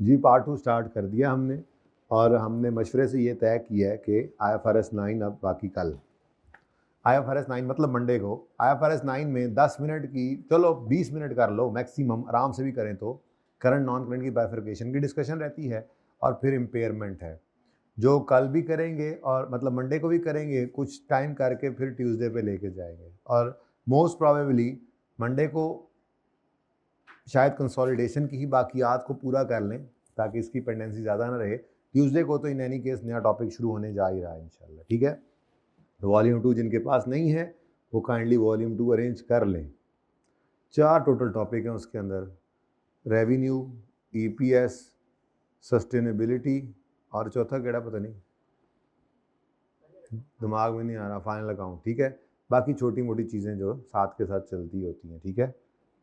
जी part 2 start कर दिया हमने और हमने मशवरे से ये तय किया है कि IFRS 9 अब बाकी कल IFRS 9 मतलब मंडे को IFRS 9 में 10 मिनट की, चलो 20 मिनट कर लो मैक्सिमम, आराम से भी करें तो करंट नॉन करंट की बाइफरकेशन की डिस्कशन रहती है और फिर इम्पेयरमेंट है जो कल भी करेंगे और मतलब मंडे को भी करेंगे, कुछ टाइम करके फिर ट्यूसडे पे लेके जाएंगे और मोस्ट प्रोबेबली मंडे को शायद कंसोलिडेशन की ही बाकियात को पूरा कर लें ताकि इसकी पेंडेंसी ज़्यादा ना रहे। ट्यूसडे को तो इन एनी केस नया टॉपिक शुरू होने जा ही रहा है इंशाल्लाह, ठीक है। तो वॉल्यूम 2 जिनके पास नहीं है वो काइंडली वॉल्यूम 2 अरेंज कर लें। 4 टोटल टॉपिक हैं उसके अंदर, रेवेन्यू, EPS, सस्टेनेबिलिटी और चौथा केड़ा पता नहीं, दिमाग में नहीं आ रहा, फाइनल अकाउंट, ठीक है। बाकी छोटी मोटी चीज़ें जो साथ के साथ चलती होती हैं, ठीक है।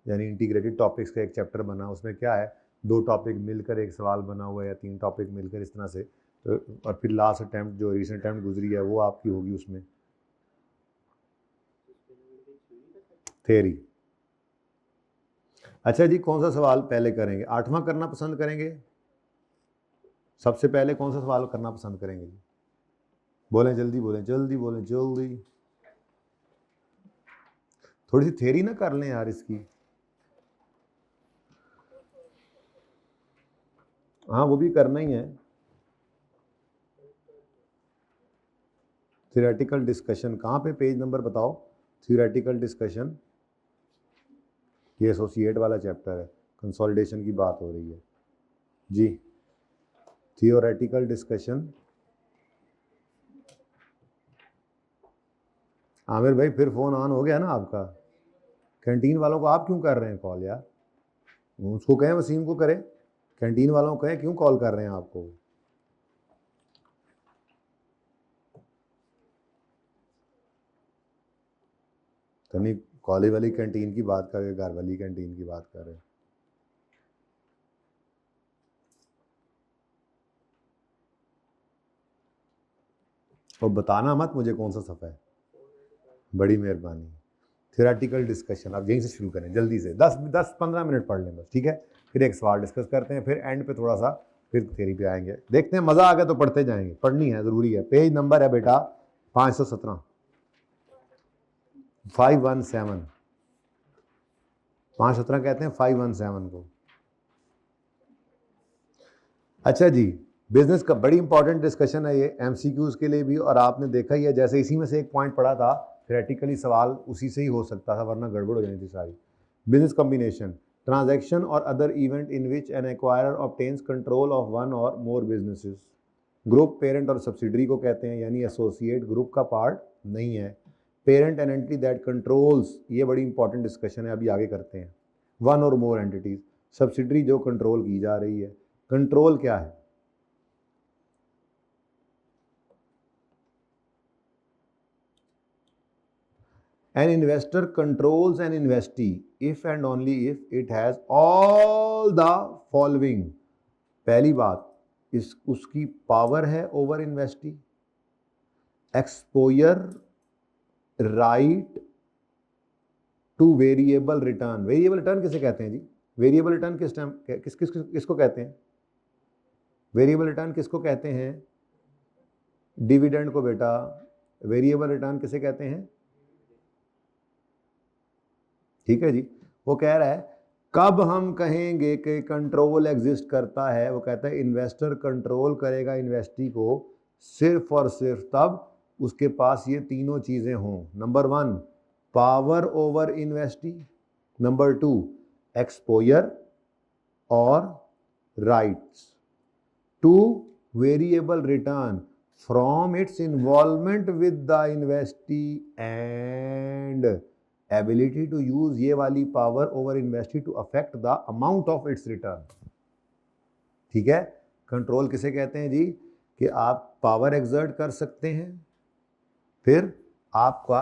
यानी इंटीग्रेटेड टॉपिक्स का एक चैप्टर बना, उसमें क्या है 2 टॉपिक मिलकर एक सवाल बना हुआ है या 3 टॉपिक मिलकर इस तरह से, तो और फिर लास्ट अटैम्प्ट जो रीसेंट अटैम्प्ट गुजरी है वो आपकी होगी उसमें थ्योरी। अच्छा जी, कौन सा सवाल पहले करेंगे? 8वां करना पसंद करेंगे? सबसे पहले कौन सा सवाल करना पसंद करेंगे जी? बोलें, जल्दी बोलें, जल्दी बोलें, जल्दी। थोड़ी सी थ्योरी ना कर लें यार इसकी। हाँ वो भी करना ही है। थ्योरेटिकल डिस्कशन कहाँ पे, पेज नंबर बताओ। थ्योरेटिकल डिस्कशन, ये एसोसिएट वाला चैप्टर है, कंसोलिडेशन की बात हो रही है जी। Theoretical discussion. आमिर भाई फिर फ़ोन ऑन हो गया ना आपका? कैंटीन वालों को आप क्यों कर रहे हैं कॉल यार? उसको कहें, वसीम को करें, कैंटीन वालों को कहें क्यों कॉल कर रहे हैं आपको? तो नहीं, कॉलेज वाली कैंटीन की बात कर रहे, घर वाली कैंटीन की बात कर रहे हैं। और बताना मत मुझे कौन सा सफ़ा है, बड़ी मेहरबानी। थियोरेटिकल डिस्कशन अब यहीं से शुरू करें जल्दी से, 10-15 मिनट पढ़ लें बस, ठीक है। फिर एक सवाल डिस्कस करते हैं, फिर एंड पे थोड़ा सा फिर थ्योरी पे आएंगे, देखते हैं मज़ा आ गया तो पढ़ते जाएंगे, पढ़नी है, ज़रूरी है। पेज नंबर है बेटा 517, 517, 517 कहते हैं 517 को। अच्छा जी, बिजनेस का बड़ी इंपॉर्टेंट डिस्कशन है ये, MCQs के लिए भी, और आपने देखा ही है जैसे इसी में से एक पॉइंट पढ़ा था, थ्योरेटिकली सवाल उसी से ही हो सकता था वरना गड़बड़ हो जानी थी सारी। बिजनेस कॉम्बिनेशन, ट्रांजैक्शन और other event in which N acquirer obtains control of one और मोर बिजनेसेस। ग्रुप पेरेंट और सब्सिडरी को कहते हैं, यानी एसोसिएट ग्रुप का पार्ट नहीं है। Parent an entity that controls, ये बड़ी इंपॉर्टेंट डिस्कशन है, अभी आगे करते हैं। वन और मोर एंटिटीज, सब्सिडरी जो कंट्रोल की जा रही है। कंट्रोल क्या है? An investor controls an investee if and only if it has all the following। पहली बात, इस उसकी पावर है over investee, exposure, right to variable return. Variable return किसे कहते हैं जी? वेरिएबल रिटर्न किस टाइम किसको कहते हैं? वेरिएबल रिटर्न किसको कहते हैं? डिविडेंड को बेटा। वेरिएबल रिटर्न किसे कहते हैं? ठीक है जी। वो कह रहा है कब हम कहेंगे कि कंट्रोल एग्जिस्ट करता है, वो कहता है इन्वेस्टर कंट्रोल करेगा इन्वेस्टी को सिर्फ और सिर्फ तब उसके पास ये तीनों चीज़ें हों। Number 1 power over investee, number 2 exposure और rights to variable return from its involvement with the investee and ability to use ये वाली power over investee to affect the amount of its return. ठीक है, कंट्रोल किसे कहते हैं जी? कि आप पावर एक्सर्ट कर सकते हैं, फिर आपका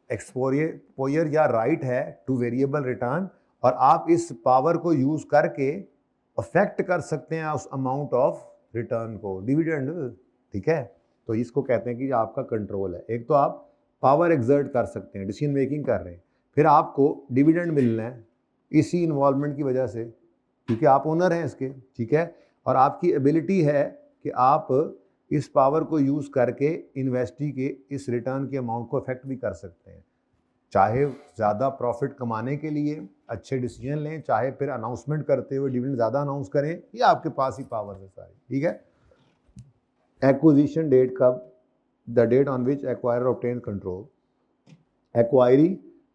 एक्सपोजर या राइट है टू वेरिएबल रिटर्न, और आप इस पावर को यूज करके अफेक्ट कर सकते हैं उस अमाउंट ऑफ रिटर्न को, डिविडेंड। ठीक है, तो इसको कहते हैं कि आपका कंट्रोल है। एक तो आप पावर एक्सर्ट कर सकते हैं, डिसीजन मेकिंग कर रहे हैं, फिर आपको डिविडेंड मिलना है इसी इन्वॉल्वमेंट की वजह से, क्योंकि आप ओनर हैं इसके। ठीक है, और आपकी एबिलिटी है कि आप इस पावर को यूज़ करके इन्वेस्टी के इस रिटर्न के अमाउंट को अफेक्ट भी कर सकते हैं, चाहे ज़्यादा प्रॉफिट कमाने के लिए अच्छे डिसीजन लें, चाहे फिर अनाउंसमेंट करते हुए डिविडेंड ज़्यादा अनाउंस करें, ये आपके पास ही पावर है सारी, ठीक है। एक्विजिशन डेट कब, the date on which acquirer obtain control, acquiree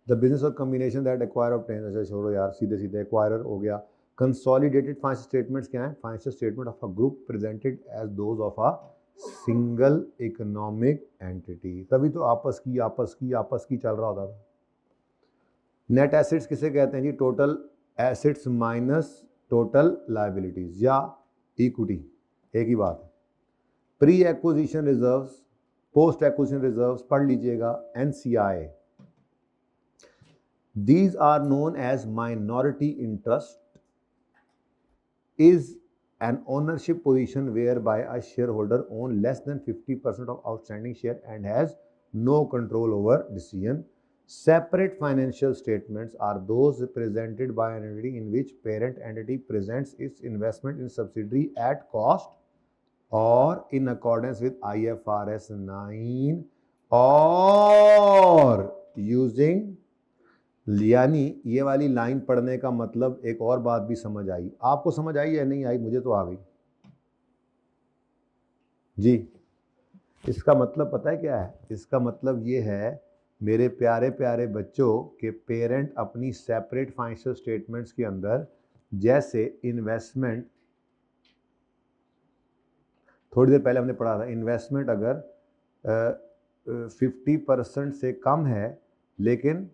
the business और कॉम्बिनेशन दैट एक्वायर ऑब्टेन, अच्छा छोड़ो यार, सीधे सीधे एक्वायरर हो गया। कंसोलिडेटेड फाइनेंशियल स्टेटमेंट्स क्या है, financial statement of a group presented as those of a single economic entity, तभी तो आपस की चल रहा होता था। नेट एसेट्स किसे कहते हैं जी, total assets minus total liabilities या इक्विटी, एक ही बात है। Pre acquisition reserves, post acquisition reserves पढ़ लीजिएगा, NCI, these are known as minority interest, is an ownership position whereby a shareholder owns less than 50% of outstanding share and has no control over decision. Separate financial statements are those presented by an entity in which parent entity presents its investment in subsidiary at cost or in accordance with IFRS 9 or using, यानी ये वाली line पढ़ने का मतलब एक और बात भी समझ आई, आपको समझ आई या नहीं आई, मुझे तो आ गई जी। इसका मतलब पता है क्या है, इसका मतलब ये है मेरे प्यारे प्यारे बच्चों के पेरेंट अपनी सेपरेट फाइनेंशियल स्टेटमेंट्स के अंदर, जैसे इन्वेस्टमेंट, थोड़ी देर पहले हमने पढ़ा था, इन्वेस्टमेंट अगर 50% से कम है, लेकिन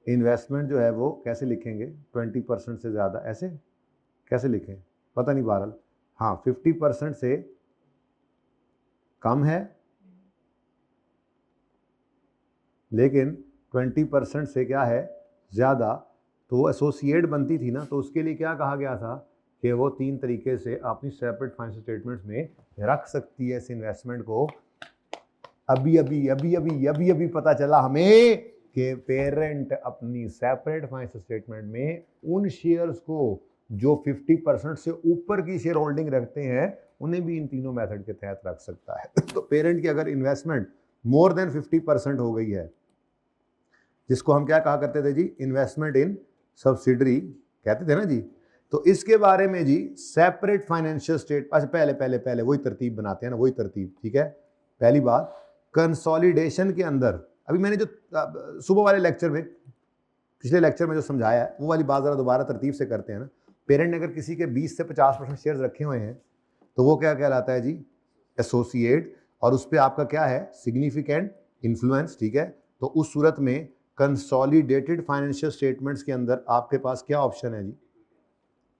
इन्वेस्टमेंट जो है वो कैसे लिखेंगे, 20% से ज़्यादा, ऐसे कैसे लिखें पता नहीं, बहरहाल हाँ 50% से कम है लेकिन 20% से क्या है, ज़्यादा, तो वो एसोसिएट बनती थी ना, तो उसके लिए क्या कहा गया था कि वो 3 तरीके से अपनी सेपरेट फाइनेंशियल स्टेटमेंट्स में रख सकती है इस इन्वेस्टमेंट को। अभी पता चला हमें कि पेरेंट अपनी सेपरेट फाइनेंशियल स्टेटमेंट में उन शेयर्स को जो 50% से ऊपर की शेयर होल्डिंग रखते हैं उन्हें भी इन तीनों मेथड के तहत रख सकता है। तो पेरेंट की अगर इन्वेस्टमेंट मोर देन 50% हो गई है, जिसको हम क्या कहा करते थे जी, इन्वेस्टमेंट इन सब्सिडरी कहते थे ना जी, तो इसके बारे में जी सेपरेट फाइनेंशियल स्टेट, अच्छा पहले वही तरतीब बनाते हैं ना, वही तरतीब, ठीक है। पहली बात, कंसोलिडेशन के अंदर, अभी मैंने जो सुबह वाले लेक्चर में, पिछले लेक्चर में जो समझाया है वो वाली बात ज़रा दोबारा तरतीब से करते हैं ना। पेरेंट ने अगर किसी के 20 से 50% शेयर्स रखे हुए हैं तो वो क्या कहलाता है जी, एसोसिएट, और उस पर आपका क्या है, सिग्निफिकेंट इन्फ्लुएंस, ठीक है। तो उस सूरत में कंसोलिडेटेड फाइनेंशियल स्टेटमेंट्स के अंदर आपके पास क्या ऑप्शन है जी,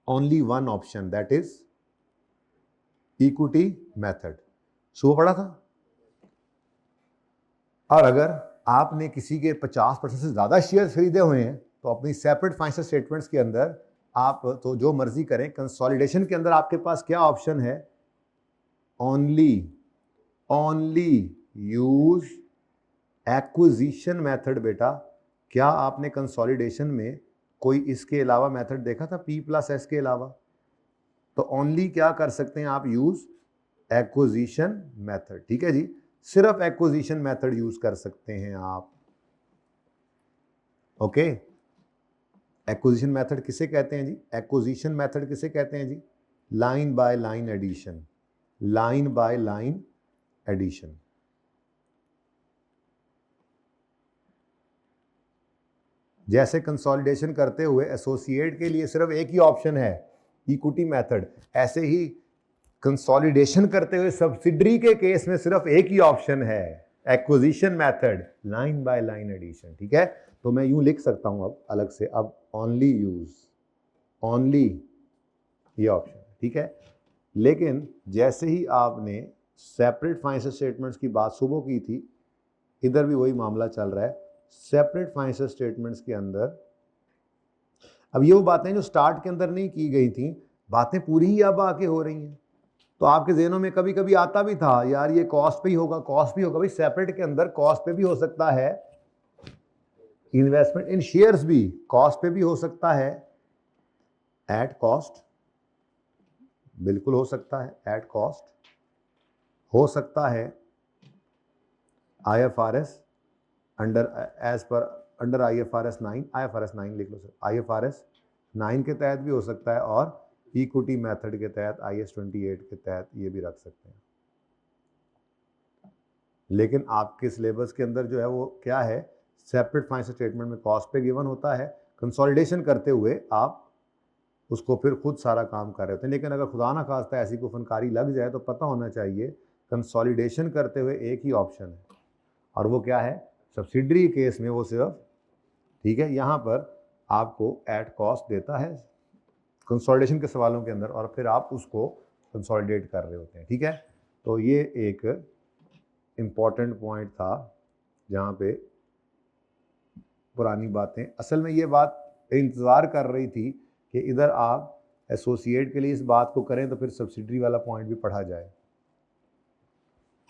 only one option, that is equity method, सुबह पढ़ा था। और अगर आपने किसी के 50% से ज़्यादा शेयर खरीदे हुए हैं तो अपनी सेपरेट फाइनेंशियल स्टेटमेंट्स के अंदर आप तो जो मर्जी करें, कंसोलिडेशन के अंदर आपके पास क्या ऑप्शन है, ओनली यूज एक्विजिशन मेथड। बेटा क्या आपने कंसोलिडेशन में कोई इसके अलावा मेथड देखा था, P+S के अलावा? तो ओनली क्या कर सकते हैं आप, यूज एक्विजिशन मेथड, ठीक है जी, सिर्फ एक्विजिशन मेथड यूज कर सकते हैं आप, ओके। एक्विजिशन मेथड किसे कहते हैं जी, एक्विजिशन मेथड किसे कहते हैं जी, line by line addition, line by line addition. जैसे कंसोलिडेशन करते हुए एसोसिएट के लिए सिर्फ एक ही ऑप्शन है, इक्विटी मेथड, ऐसे ही कंसोलिडेशन करते हुए सब्सिडरी के केस में सिर्फ एक ही ऑप्शन है, acquisition method, line by line addition, ठीक है। तो मैं यूं लिख सकता हूं अब अलग से, अब ओनली यूज, ओनली ये ऑप्शन, ठीक है। लेकिन जैसे ही आपने सेपरेट फाइनेंशियल स्टेटमेंट्स की बात सुबह की थी, इधर भी वही मामला चल रहा है। सेपरेट फाइनेंशियल स्टेटमेंट्स के अंदर अब ये वो बातें जो स्टार्ट के अंदर नहीं की गई थी, बातें पूरी ही अब आके हो रही हैं। तो आपके ज़हनों में कभी कभी आता भी था यार ये कॉस्ट पे ही होगा, कॉस्ट भी होगा, भाई सेपरेट के अंदर कॉस्ट पे भी हो सकता है, इन्वेस्टमेंट इन शेयर्स भी कॉस्ट पे भी हो सकता है, एट कॉस्ट, बिल्कुल हो सकता है एट कॉस्ट, हो सकता है IFRS अंडर एज पर अंडर IFRS 9 लिख लो सर, IFRS 9 के तहत भी हो सकता है और इक्विटी मेथड के तहत IAS 28 के तहत ये भी रख सकते हैं। लेकिन आपके सिलेबस के अंदर जो है वो क्या है, सेपरेट फाइनेंशियल स्टेटमेंट में कॉस्ट पे गिवन होता है, कंसोलिडेशन करते हुए आप उसको फिर खुद सारा काम कर रहे होते हैं। लेकिन अगर खुदा ना खास्ता ऐसी कोई फनकारी लग जाए तो पता होना चाहिए कंसोलिडेशन करते हुए एक ही ऑप्शन है, और वो क्या है, सब्सिडरी केस में वो सिर्फ, ठीक है, यहाँ पर आपको एट कॉस्ट देता है कंसोलिडेशन के सवालों के अंदर, और फिर आप उसको कंसोलिडेट कर रहे होते हैं। ठीक है, तो ये एक इम्पॉर्टेंट पॉइंट था जहाँ पे पुरानी बातें, असल में ये बात इंतज़ार कर रही थी कि इधर आप एसोसिएट के लिए इस बात को करें तो फिर सब्सिडरी वाला पॉइंट भी पढ़ा जाए।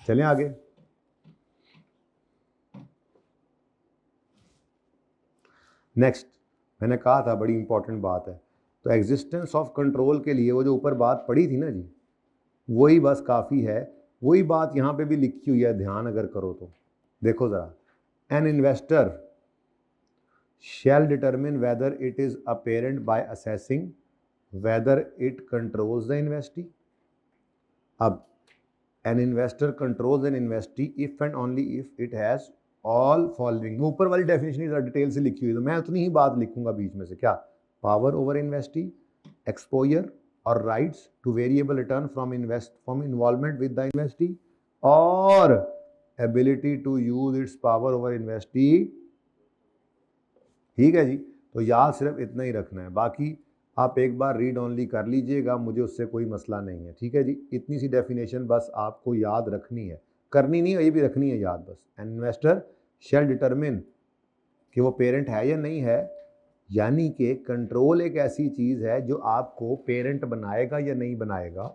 चलें आगे। नेक्स्ट, मैंने कहा था बड़ी इंपॉर्टेंट बात है, तो एग्जिस्टेंस ऑफ कंट्रोल के लिए वो जो ऊपर बात पढ़ी थी ना जी, वही बस काफ़ी है, वही बात यहाँ पे भी लिखी हुई है, ध्यान अगर करो तो देखो ज़रा, an investor shall determine whether it is a parent by assessing whether it controls the investee. अब an investor controls an investee if and only if it has all following। ऊपर वाली डेफिनेशन ज़रा डिटेल से लिखी हुई, तो मैं उतनी ही बात लिखूंगा बीच में से, क्या, पावर ओवर इन्वेस्टी, एक्सपोजर और rights to variable return from involvement with the investee, और ability to use its power over investee. ठीक है जी, तो याद सिर्फ इतना ही रखना है, बाकी आप एक बार रीड ऑनली कर लीजिएगा, मुझे उससे कोई मसला नहीं है। ठीक है जी, इतनी सी डेफिनेशन बस आपको याद रखनी है, करनी नहीं है, ये भी रखनी है याद बस। इन्वेस्टर शैल डिटरमिन कि वो पेरेंट है या नहीं है, यानी कि कंट्रोल एक ऐसी चीज़ है जो आपको पेरेंट बनाएगा या नहीं बनाएगा।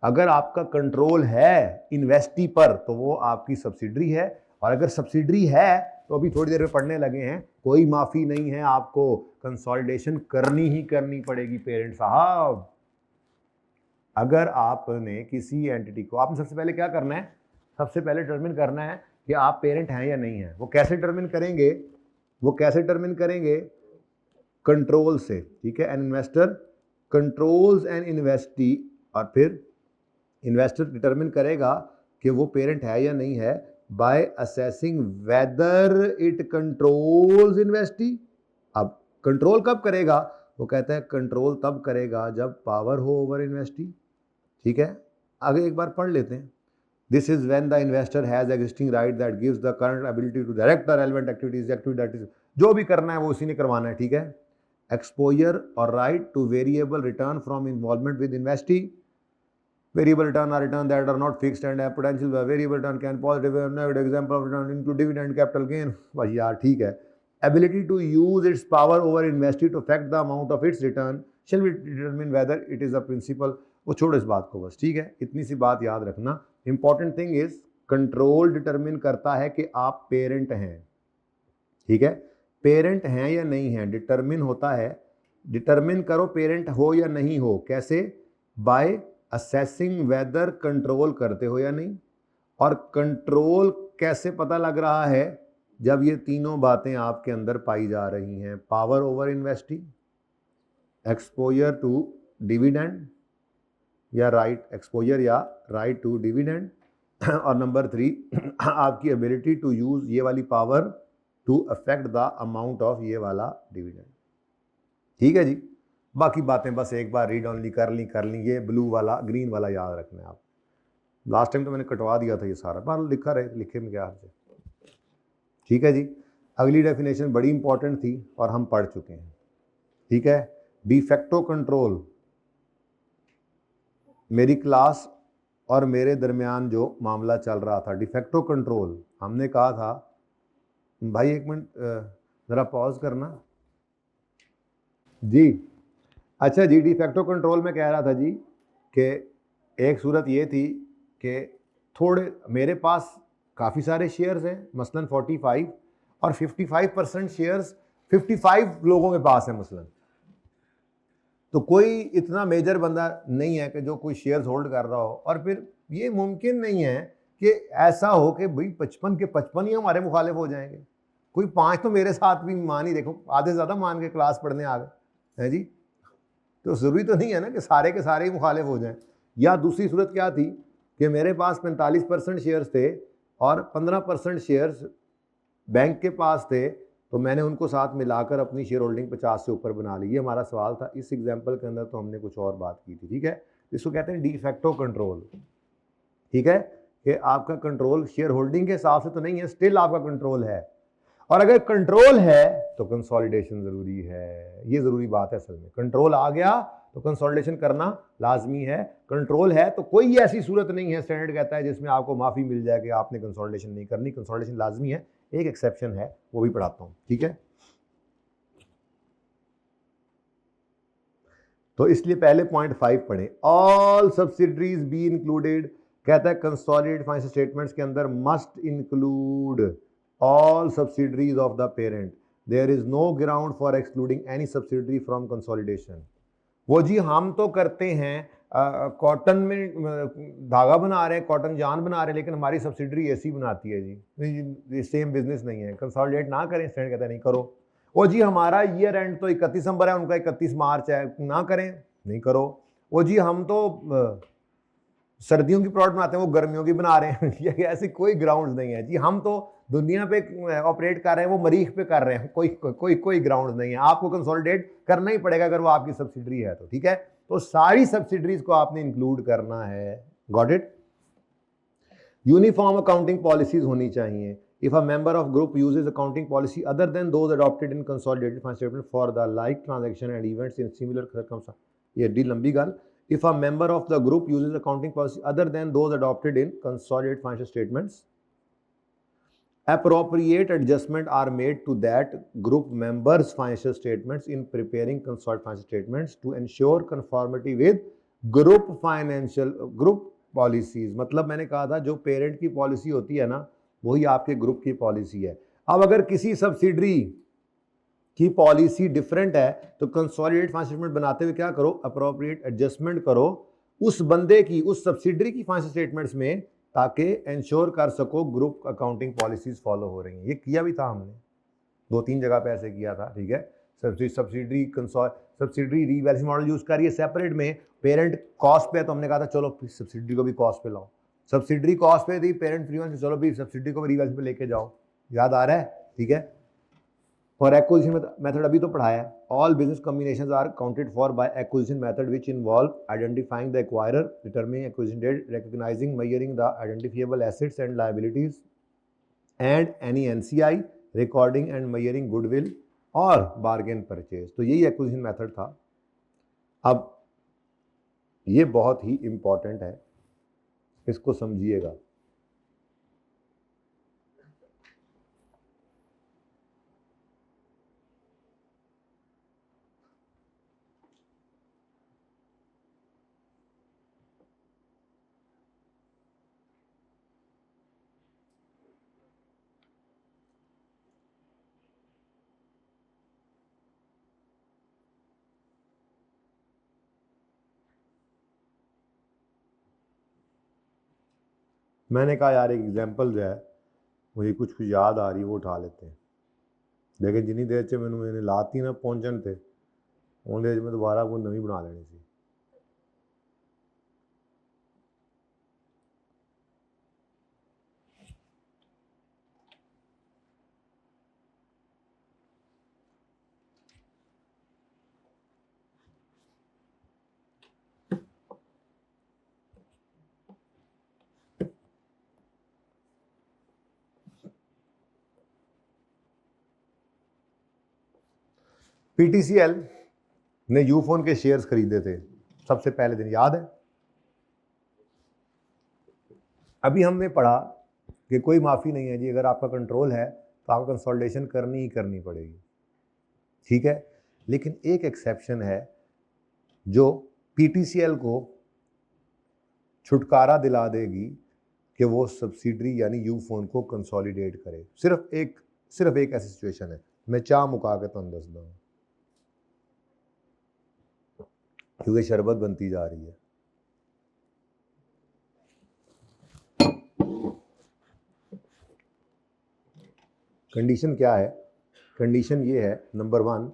अगर आपका कंट्रोल है इन्वेस्टी पर तो वो आपकी सब्सिडरी है, और अगर सब्सिडरी है तो अभी थोड़ी देर में पढ़ने लगे हैं, कोई माफ़ी नहीं है, आपको कंसोलिडेशन करनी ही करनी पड़ेगी पेरेंट साहब। अगर आपने किसी एंटिटी को, आपने सबसे पहले क्या करना है, सबसे पहले डिटरमिन करना है कि आप पेरेंट हैं या नहीं हैं। वो कैसे डिटरमिन करेंगे, वो कैसे डिटरमिन करेंगे, कंट्रोल से। ठीक है, an investor controls an investee, और फिर इन्वेस्टर डिटरमिन करेगा कि वो पेरेंट है या नहीं है by assessing whether it controls investee. अब कंट्रोल कब करेगा, वो कहता है कंट्रोल तब करेगा जब पावर हो ओवर इन्वेस्टी। ठीक है, आगे एक बार पढ़ लेते हैं। This is when the investor has existing right that gives the current ability to direct the relevant activities, that is जो भी करना है वो उसी ने करवाना है। ठीक है, एक्सपोजर और right to variable return from involvement with investee. Variable return are return that are not fixed and have potential variable return can positive or negative, example of return include dividend, capital gain। बस यार ठीक है, ability to use its power over investee to affect the amount of its return shall be determine whether it is a principal। वो छोड़ो इस बात को बस, ठीक है, इतनी सी बात याद रखना। Important thing is control determine करता है कि आप पेरेंट हैं। ठीक है, पेरेंट हैं या नहीं हैं डिटरमिन होता है, डिटरमिन करो पेरेंट हो या नहीं हो, कैसे, बाय असेसिंग वेदर कंट्रोल करते हो या नहीं। और कंट्रोल कैसे पता लग रहा है, जब ये तीनों बातें आपके अंदर पाई जा रही हैं, power over investee, exposure to dividend या राइट, एक्सपोजर या राइट टू डिविडेंड, और नंबर 3 आपकी एबिलिटी टू यूज ये वाली power to affect the amount of ये वाला डिविडेंड। ठीक है जी, बाकी बातें बस एक बार रीड ऑनली कर ली। ये ब्लू वाला ग्रीन वाला याद रखना है आप, लास्ट टाइम तो मैंने कटवा दिया था ये सारा, पर लिखा रहे, लिखे में क्या हर्ज है। ठीक है जी, अगली डेफिनेशन बड़ी इंपॉर्टेंट थी और हम पढ़ चुके हैं। ठीक है, डिफेक्टो कंट्रोल, मेरी क्लास और मेरे दरमियान जो मामला चल रहा था, डिफेक्टो कंट्रोल, हमने कहा था, भाई एक मिनट ज़रा पॉज करना जी। अच्छा जी, डिफेक्टो कंट्रोल में कह रहा था जी कि एक सूरत ये थी कि थोड़े मेरे पास काफ़ी सारे शेयर्स हैं, मसलन 45, और 55% शेयर्स 55 लोगों के पास हैं मसलन, तो कोई इतना मेजर बंदा नहीं है कि जो कोई शेयर्स होल्ड कर रहा हो, और फिर ये मुमकिन नहीं है कि ऐसा हो कि भाई 55 के 55 ही हमारे मुखालिफ हो जाएंगे। कोई 5 तो मेरे साथ भी मान ही, देखो आधे से ज़्यादा मान के क्लास पढ़ने आ गए हैं जी, तो ज़रूरी तो नहीं है ना कि सारे के सारे ही मुखालिफ हो जाएं। या दूसरी सूरत क्या थी कि मेरे पास 45% शेयर्स थे और 15% शेयर्स बैंक के पास थे, तो मैंने उनको साथ मिलाकर अपनी शेयर होल्डिंग 50 से ऊपर बना ली। ये हमारा सवाल था। इस एग्जाम्पल के अंदर तो हमने कुछ और बात की थी, ठीक है। इसको कहते हैं डी फैक्टो कंट्रोल, ठीक है, कि आपका कंट्रोल शेयर होल्डिंग के हिसाब से तो नहीं है, स्टिल आपका कंट्रोल है। और अगर कंट्रोल है तो कंसोलिडेशन जरूरी है। ये जरूरी बात है। असल में कंट्रोल आ गया तो कंसोलिडेशन करना लाजमी है। कंट्रोल है तो कोई ऐसी सूरत नहीं है, स्टैंडर्ड कहता है, जिसमें आपको माफी मिल जाए कि आपने कंसोलिडेशन नहीं करनी। कंसोलिडेशन लाजमी है। एक एक्सेप्शन है, वो भी पढ़ाता हूं, ठीक है। तो इसलिए पहले पॉइंट 5 पढ़े, ऑल सब्सिडरीज बी इंक्लूडेड। कहता है कंसोलिडेटेड फाइनेंशियल स्टेटमेंट्स के अंदर must include all subsidiaries of the parent. There is no ground for excluding any subsidiary from consolidation. वो जी हम तो करते हैं कॉटन में धागा बना रहे हैं, कॉटन जान बना रहे हैं, लेकिन हमारी सब्सिडरी एसी बनाती है जी, सेम बिजनेस नहीं है, कंसोलिडेट ना करें। स्टैंड कहता है नहीं करो। वो जी हमारा ईयर एंड तो 31 दिसंबर है, उनका 31 मार्च है, ना करें, नहीं करो। वो जी हम तो सर्दियों की प्रोडक्ट बनाते हैं, वो गर्मियों की बना रहे हैं ऐसे कोई ग्राउंड नहीं है जी। हम तो दुनिया पे ऑपरेट कर रहे हैं, वो मरीख पे कर रहे हैं, कोई ग्राउंड नहीं है। आपको कंसोलिडेट करना ही पड़ेगा अगर वो आपकी सब्सिडरी है तो, ठीक है। तो सारी सब्सिडरीज को आपने इंक्लूड करना है। Got it. Uniform accounting policies होनी चाहिए। If a member of group uses accounting policy other than those adopted in consolidated financial statement for the like transaction and events in similar circumstances, ये D लंबी गाल। If a member of the group uses accounting policy other than those adopted in consolidated financial statements, appropriate adjustment are made to that group members financial statements in preparing consolidated financial statements to ensure conformity with group financial group policies। मतलब मैंने कहा था जो parent की policy होती है ना, वही आपके ग्रुप की पॉलिसी है। अब अगर किसी सब्सिडरी की पॉलिसी डिफरेंट है तो कंसोलिडेटेड फाइनेंशियल स्टेटमेंट बनाते हुए क्या करो, अप्रोप्रिएट एडजस्टमेंट करो उस बंदे की, उस सब्सिडरी की फाइनेंशियल स्टेटमेंट्स में, ताकि इंश्योर कर सको ग्रुप अकाउंटिंग पॉलिसीज फॉलो हो रही हैं। ये किया भी था हमने, 2-3 जगह पे ऐसे किया था, ठीक है। सब्सिडरी रीवैल्यूएशन मॉडल यूज करिए सेपरेट में। पेरेंट कॉस्ट पे है तो हमने कहा था चलो सब्सिडरी को भी कॉस्ट पे लाओ। सब्सिडरी कॉस्ट पे थी, पेरेंट फ्री वन, चलो भी सब्सिडरी को भी रीवैल्यूएशन पे लेके जाओ। याद आ रहा है, ठीक है। फॉर एक्विजिशन मेथड अभी तो पढ़ाया है। All business combinations are counted for by acquisition method which involve identifying the acquirer, determining acquisition date, recognising measuring the identifiable assets and liabilities and any NCI, recording and measuring goodwill और bargain purchase. तो यही acquisition method था। अब ये बहुत ही important है, इसको समझिएगा। मैंने कहा यार एक एग्जाम्पल जो है मुझे कुछ याद आ रही है वो उठा लेते हैं, लेकिन जिनी देर से मैंने लाती ना पहुंचन थे उन देर में दोबारा वो नवी बना लेनी थी। पीटीसीएल ने यूफोन के शेयर्स खरीदे थे सबसे पहले दिन, याद है। अभी हमने पढ़ा कि कोई माफ़ी नहीं है जी, अगर आपका कंट्रोल है तो आपको कंसोलिडेशन करनी ही करनी पड़ेगी, ठीक है। लेकिन एक एक्सेप्शन है जो पीटीसीएल को छुटकारा दिला देगी कि वो सब्सिडरी यानी यूफोन को कंसोलिडेट करे। सिर्फ एक ऐसी सिचुएशन है, मैं चाह मुका के तुम दस दूँ। क्योंकि शरबत बनती जा रही है। कंडीशन क्या है? कंडीशन ये है, नंबर 1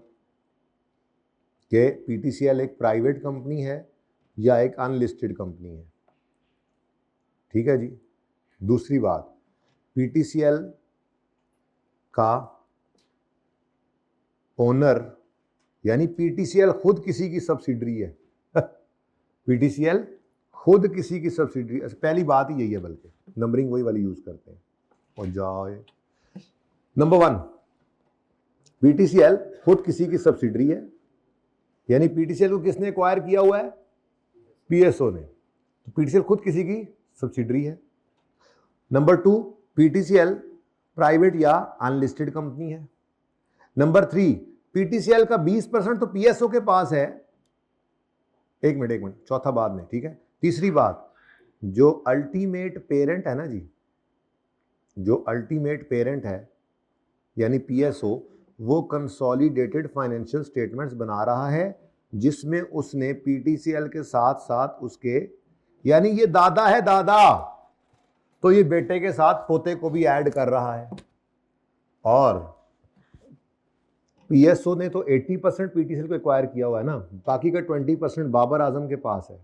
कि पीटीसीएल एक प्राइवेट कंपनी है या एक अनलिस्टेड कंपनी है। ठीक है जी। दूसरी बात, पीटीसीएल का ओनर यानी पीटीसीएल खुद किसी की सब्सिडरी है। पीटीसीएल खुद किसी की सब्सिडरी, पहली बात ही यही है, बल्कि नंबरिंग वही वाली यूज करते हैं। और जाए नंबर 1, पीटीसीएल खुद किसी की सब्सिडरी है, यानी पीटीसीएल को किसने एक्वायर किया हुआ है? पीएसओ ने। तो पीटीसीएल खुद किसी की सब्सिडरी है। नंबर 2, पीटीसीएल प्राइवेट या अनलिस्टेड कंपनी है। नंबर 3, पीटीसीएल का 20% तो पीएसओ के पास है। एक मिनट, चौथा बाद में, ठीक है। तीसरी बात, जो अल्टीमेट पेरेंट है ना जी, जो अल्टीमेट पेरेंट है यानी पीएसओ, वो कंसोलिडेटेड फाइनेंशियल स्टेटमेंट्स बना रहा है, जिसमें उसने पीटीसीएल के साथ साथ उसके, यानी ये दादा है दादा, तो ये बेटे के साथ पोते को भी ऐड कर रहा है। और पीएसओ ने तो 80% पीटीसीएल को एक्वायर किया हुआ है ना, बाकी का 20% बाबर आजम के पास है।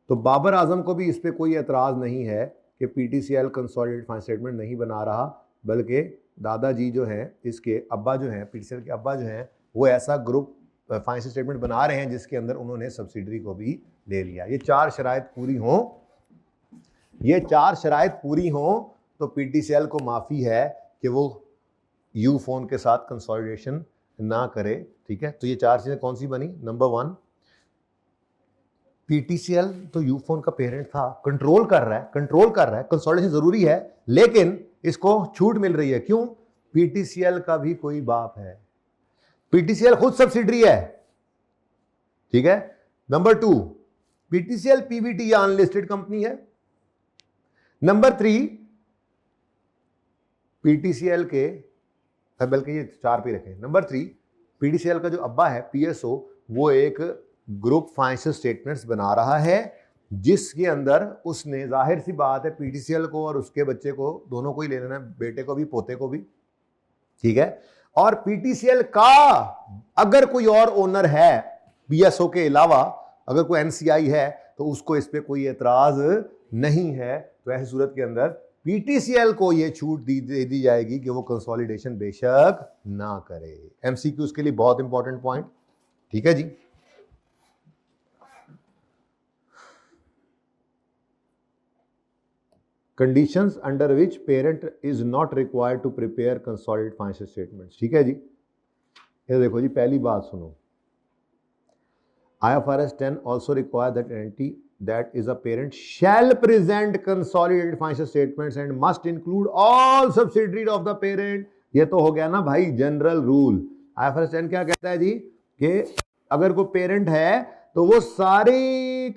तो बाबर आजम को भी इस पर कोई एतराज नहीं है कि पीटीसीएल कंसोलिडेटेड फाइनेंशियल स्टेटमेंट नहीं बना रहा, बल्कि दादाजी जो हैं, इसके अब्बा जो हैं, पीटीसीएल के अब्बा जो हैं, वो ऐसा ग्रुप फाइनेंशियल स्टेटमेंट बना रहे हैं जिसके अंदर उन्होंने सब्सिडरी को भी ले लिया। ये 4 शराइत पूरी हों, ये 4 शराइत पूरी हों तो पीटीसीएल को माफ़ी है कि वो यूफोन के साथ कंसोलिडेशन ना करे। ठीक है, तो ये 4 चीज़ें कौन सी बनी? नंबर 1, पीटीसीएल तो यूफोन का पेरेंट था, कंट्रोल कर रहा है, कंसोलिडेशन जरूरी है, लेकिन इसको छूट मिल रही है। क्यों? पीटीसीएल का भी कोई बाप है, पीटीसीएल खुद सब्सिडरी है। ठीक है। नंबर 2, पीटीसीएल पीवीटी या अनलिस्टेड कंपनी है। नंबर 3, पीटीसीएल के, बल्कि ये 4 पे रखें। नंबर 3, पीटीसीएल का जो अब्बा है पीएसओ, वो एक ग्रुप फाइनेंशियल स्टेटमेंट्स बना रहा है, जिसके अंदर उसने, जाहिर सी बात है, पीटीसीएल को और उसके बच्चे को दोनों को ही ले लेना है, बेटे को भी पोते को भी। ठीक है। और पीटीसीएल का अगर कोई और ओनर है पीएसओ के अलावा, अगर कोई एनसीआई है, तो उसको इस पे कोई एतराज नहीं है। तो ऐसी सूरत के अंदर पीटीसीएल को यह छूट दे दी जाएगी कि वो कंसोलिडेशन बेशक ना करे। एमसीक्यूज के लिए बहुत इंपॉर्टेंट पॉइंट। ठीक है जी। Conditions under which parent is not required to prepare consolidated financial statements. ठीक है जी। ये देखो जी, पहली बात सुनो, IFRS 10 also require that entity that is a parent shall present consolidated financial statements and must include all subsidiaries of the parent। ये तो हो गया ना भाई जनरल रूल। IFRS 10 क्या कहता है जी कि अगर कोई पेरेंट है तो वो सारे